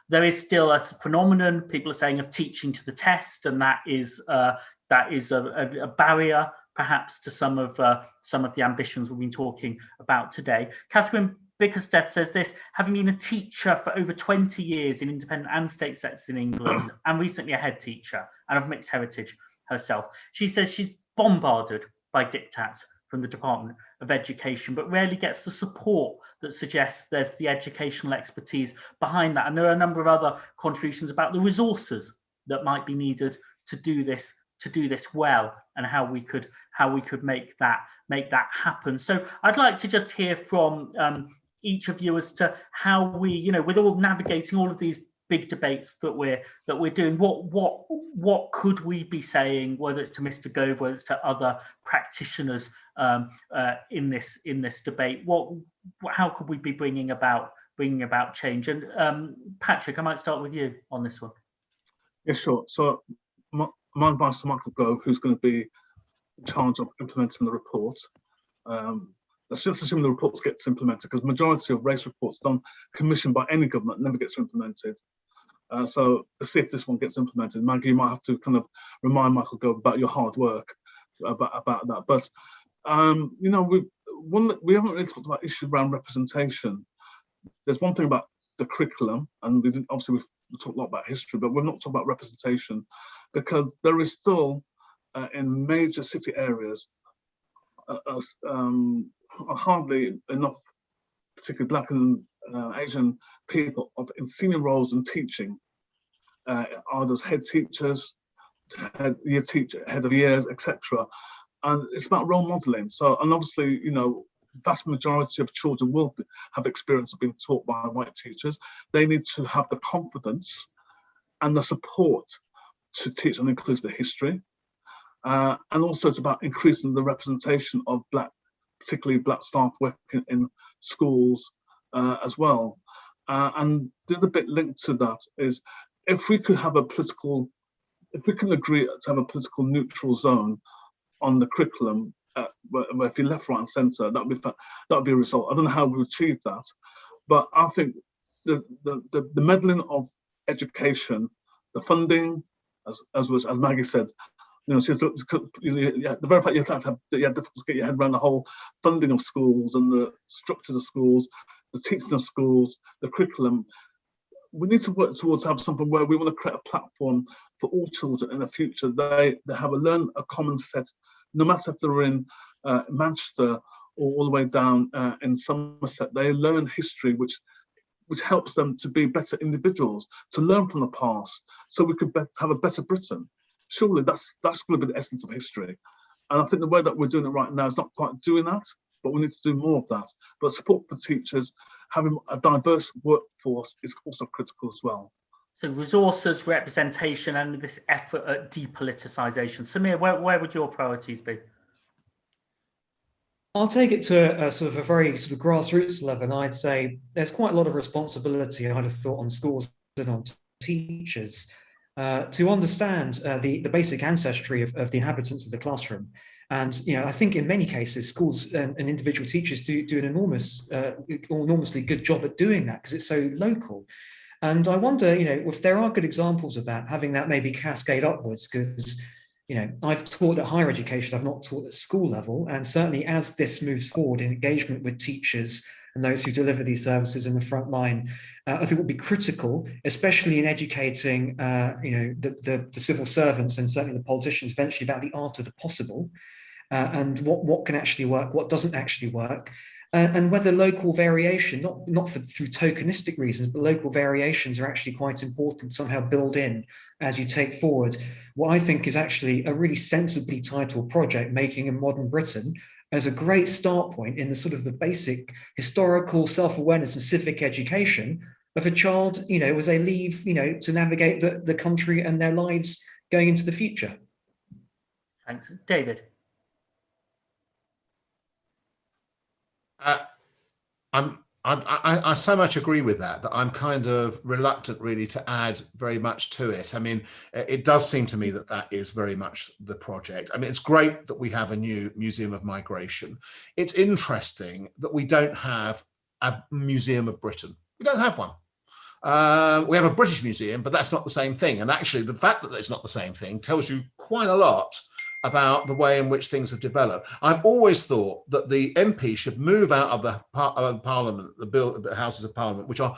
There is still a phenomenon, people are saying, of teaching to the test, and that is a barrier perhaps to some of the ambitions we've been talking about today. Catherine Bickersteth says this: having been a teacher for over 20 years in independent and state sectors in England, and recently a head teacher and of mixed heritage herself, she says she's bombarded by diktats from the Department of Education, but rarely gets the support that suggests there's the educational expertise behind that. And there are a number of other contributions about the resources that might be needed to do this well, and how we could make that happen. So I'd like to just hear from each of you as to how we, with all navigating all of these big debates that we're doing, what could we be saying, whether it's to Mr. Gove, whether it's to other practitioners in this debate? How could we be bringing about change? And Patrick, I might start with you on this one. Yeah, sure. So my advice to Michael Gove, who's going to be in charge of implementing the report. Let's just assume the reports gets implemented, because the majority of race reports done commissioned by any government never gets implemented. So let's see if this one gets implemented. Maggie, you might have to kind of remind Michael Gove about your hard work about that. But you know, we haven't really talked about issues around representation. There's one thing about the curriculum, and obviously we've talked a lot about history, but we're not talking about representation, because there is still in major city areas hardly enough, particularly Black and Asian people in senior roles in teaching, either as head teachers, head of years, etc. And it's about role modeling. So, and obviously, you know, vast majority of children will have experience of being taught by white teachers. They need to have the confidence and the support to teach an inclusive history. And also it's about increasing the representation of particularly Black staff working in schools as well. And the other bit linked to that is if we can agree to have a political neutral zone on the curriculum, where if you left, right and centre, that would be a result. I don't know how we achieve that, but I think the meddling of education, the funding, as Maggie said, you know, the very fact you have difficulty to get your head around the whole funding of schools and the structure of schools, the teaching of schools, the curriculum. We need to work towards have something where we want to create a platform for all children in the future. They have a common set, no matter if they're in Manchester or all the way down in Somerset. They learn history, which helps them to be better individuals, to learn from the past, so we could have a better Britain. Surely that's going to be the essence of history. And I think the way that we're doing it right now is not quite doing that, but we need to do more of that. But support for teachers, having a diverse workforce is also critical as well. So resources, representation, and this effort at depoliticisation. Samir, where would your priorities be? I'll take it to a sort of a very sort of grassroots level, and I'd say there's quite a lot of responsibility, I'd have thought, on schools and on teachers to understand the basic ancestry of the inhabitants of the classroom. And, you know, I think in many cases, schools and individual teachers do an enormously good job at doing that because it's so local. And I wonder, you know, if there are good examples of that, having that maybe cascade upwards, because, you know, I've taught at higher education, I've not taught at school level. And certainly as this moves forward in engagement with teachers and those who deliver these services in the front line, I think will be critical, especially in educating, you know, the civil servants and certainly the politicians eventually about the art of the possible and what can actually work, what doesn't actually work. And whether local variation, not through tokenistic reasons, but local variations are actually quite important, somehow build in as you take forward what I think is actually a really sensibly titled project, Making a Modern Britain, as a great start point in the sort of the basic historical self-awareness and civic education of a child, you know, as they leave, you know, to navigate the country and their lives going into the future. Thanks. David. I so much agree with that I'm kind of reluctant really to add very much to it. I mean, it does seem to me that is very much the project. I mean, it's great that we have a new Museum of Migration. It's interesting that we don't have a Museum of Britain. We don't have one. We have a British Museum, but that's not the same thing. And actually, the fact that it's not the same thing tells you quite a lot about the way in which things have developed. I've always thought that the MP should move out of the Parliament, the Houses of Parliament, which are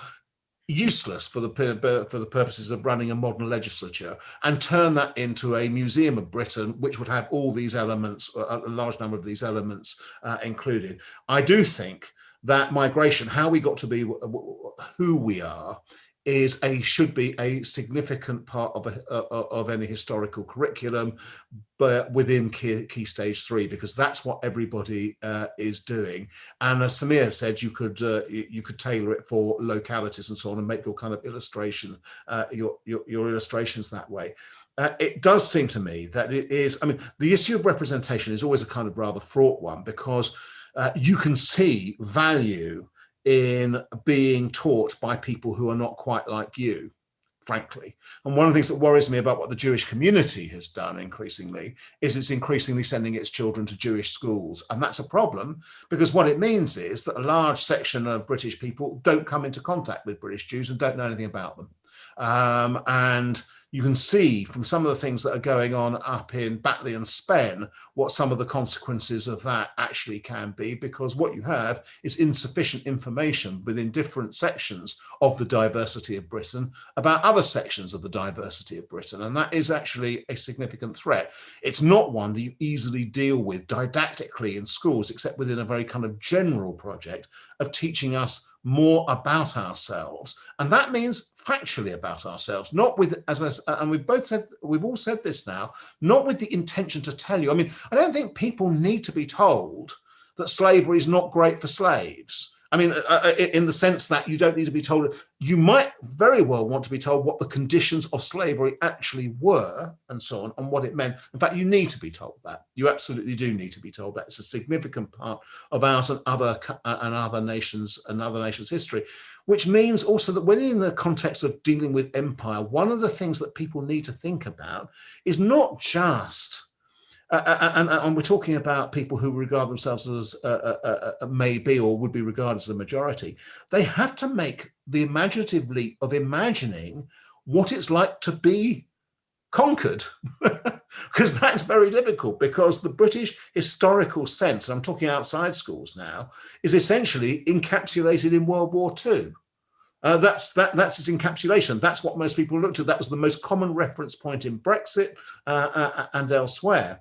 useless for the purposes of running a modern legislature, and turn that into a Museum of Britain, which would have all these elements, a large number of these elements included. I do that migration, how we got to be who we are, should be a significant part of any historical curriculum, but within key stage 3, because that's what everybody is doing. And as Samir said, you could tailor it for localities and so on, and make your kind of illustration, your illustrations that way. It does seem to me that it is. I mean, the issue of representation is always a kind of rather fraught one, because you can see value in being taught by people who are not quite like you, frankly. And one of the things that worries me about what the Jewish community has done increasingly is it's increasingly sending its children to Jewish schools. And that's a problem, because what it means is that a large section of British people don't come into contact with British Jews and don't know anything about them. And you can see from some of the things that are going on up in Batley and Spen what some of the consequences of that actually can be, because what you have is insufficient information within different sections of the diversity of Britain about other sections of the diversity of Britain. And that is actually a significant threat. It's not one that you easily deal with didactically in schools, except within a very kind of general project of teaching us more about ourselves, and that means factually about ourselves, not with, and we've all said this now, not with the intention to tell you. I mean, I don't think people need to be told that slavery is not great for slaves. I mean, in the sense that you don't need to be told. You might very well want to be told what the conditions of slavery actually were and so on, and what it meant. In fact, you need to be told that. You absolutely do need to be told that. It's a significant part of ours and other nations' history, which means also that when in the context of dealing with empire, one of the things that people need to think about is not just and we're talking about people who regard themselves as maybe or would be regarded as the majority. They have to make the imaginative leap of imagining what it's like to be conquered, because that's very difficult, because the British historical sense, and I'm talking outside schools now, is essentially encapsulated in World War II. That's its encapsulation. That's what most people looked at. That was the most common reference point in Brexit and elsewhere,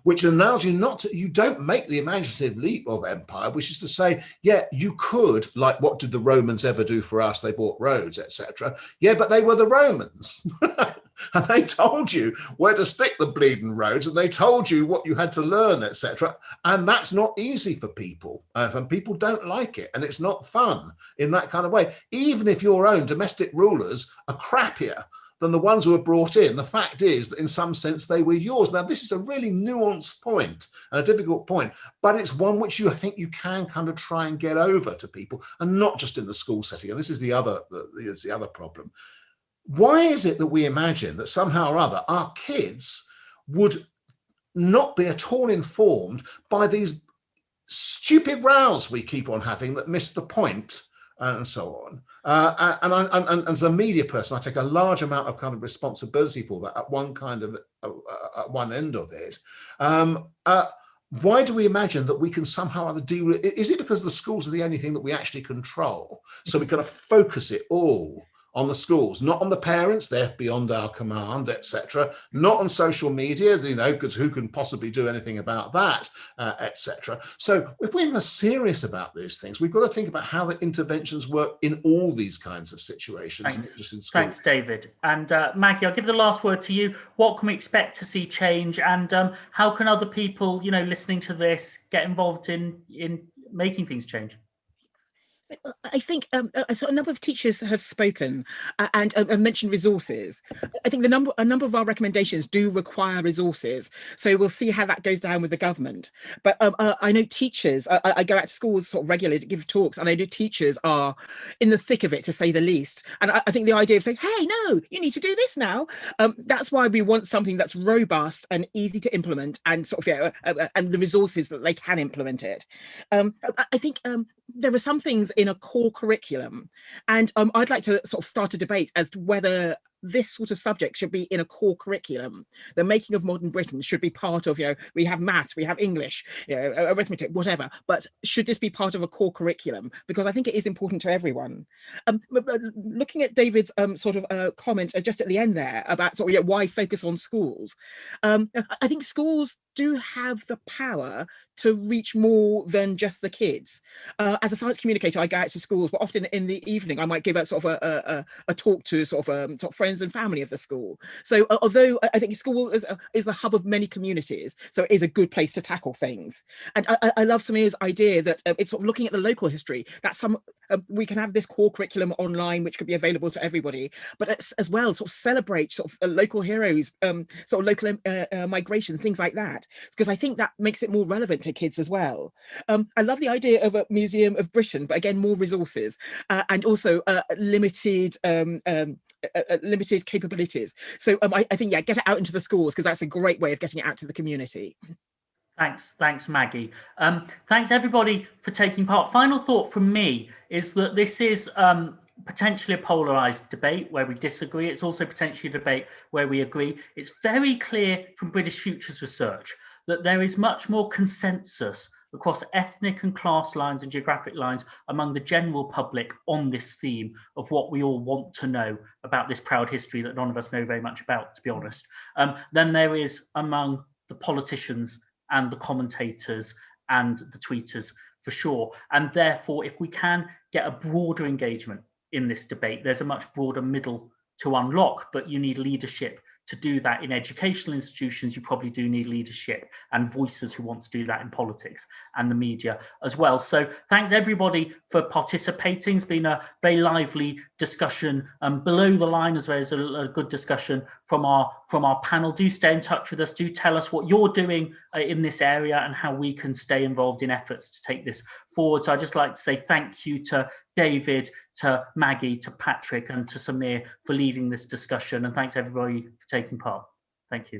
which allows you not to, you don't make the imaginative leap of empire, which is to say, yeah, you could, like, what did the Romans ever do for us? They bought roads, etc. Yeah, but they were the Romans. And they told you where to stick the bleeding roads, and they told you what you had to learn, etc. And that's not easy for people, and people don't like it, and it's not fun in that kind of way. Even if your own domestic rulers are crappier than the ones who were brought in, the fact is that in some sense they were yours. Now, this is a really nuanced point and a difficult point, but it's one which I think you can kind of try and get over to people, and not just in the school setting. And this is the other problem. Why is it that we imagine that somehow or other our kids would not be at all informed by these stupid rows we keep on having that miss the point and so on? And as a media person, I take a large amount of kind of responsibility for that at one end of it. Why do we imagine that we can somehow or other deal with it? Is it because the schools are the only thing that we actually control? So we kind of focus it all on the schools, not on the parents, they're beyond our command, etc. Not on social media, you know, because who can possibly do anything about that, etc. So if we're serious about these things, we've got to think about how the interventions work in all these kinds of situations. Not just in schools. Thanks, David. And Maggie, I'll give the last word to you. What can we expect to see change, and how can other people, you know, listening to this get involved in making things change? I think so a number of teachers have spoken and mentioned resources. I think a number of our recommendations do require resources. So we'll see how that goes down with the government. But I know teachers, I go out to schools sort of regularly to give talks, and I know teachers are in the thick of it, to say the least. And I think the idea of saying, hey, no, you need to do this now. That's why we want something that's robust and easy to implement, and sort of, and the resources that they can implement it. I think there are some things in a core curriculum, and I'd like to sort of start a debate as to whether this sort of subject should be in a core curriculum. The making of modern Britain should be part of, we have maths, we have English, arithmetic, whatever, but should this be part of a core curriculum? Because I think it is important to everyone. Looking at David's sort of comment just at the end there about sort of why focus on schools, I think schools do have the power to reach more than just the kids. As a science communicator, I go out to schools, but often in the evening I might give a sort of a talk to sort of friends and family of the school. So although I think school is the hub of many communities, so it is a good place to tackle things. And I love Samir's idea that it's sort of looking at the local history, that we can have this core curriculum online which could be available to everybody, but as well sort of celebrate sort of local heroes, sort of local migration, things like that, because I think that makes it more relevant to kids as well. I love the idea of a Museum of Britain, but again, more resources and also limited capabilities. So I think, get it out into the schools, because that's a great way of getting it out to the community. Thanks, Maggie. Thanks everybody for taking part. Final thought from me is that this is potentially a polarized debate where we disagree. It's also potentially a debate where we agree. It's very clear from British Futures research that there is much more consensus across ethnic and class lines and geographic lines among the general public on this theme of what we all want to know about this proud history that none of us know very much about, to be honest, than there is among the politicians and the commentators and the tweeters, for sure. And therefore, if we can get a broader engagement in this debate, there's a much broader middle to unlock, but you need leadership to do that in educational institutions. You probably do need leadership and voices who want to do that in politics and the media as well. So thanks everybody for participating. It's been a very lively discussion below the line, as well as a good discussion from our panel. Do stay in touch with us. Do tell us what you're doing in this area and how we can stay involved in efforts to take this forward. So I'd just like to say thank you to David, to Maggie, to Patrick, and to Samir for leading this discussion. And thanks everybody for taking part. Thank you.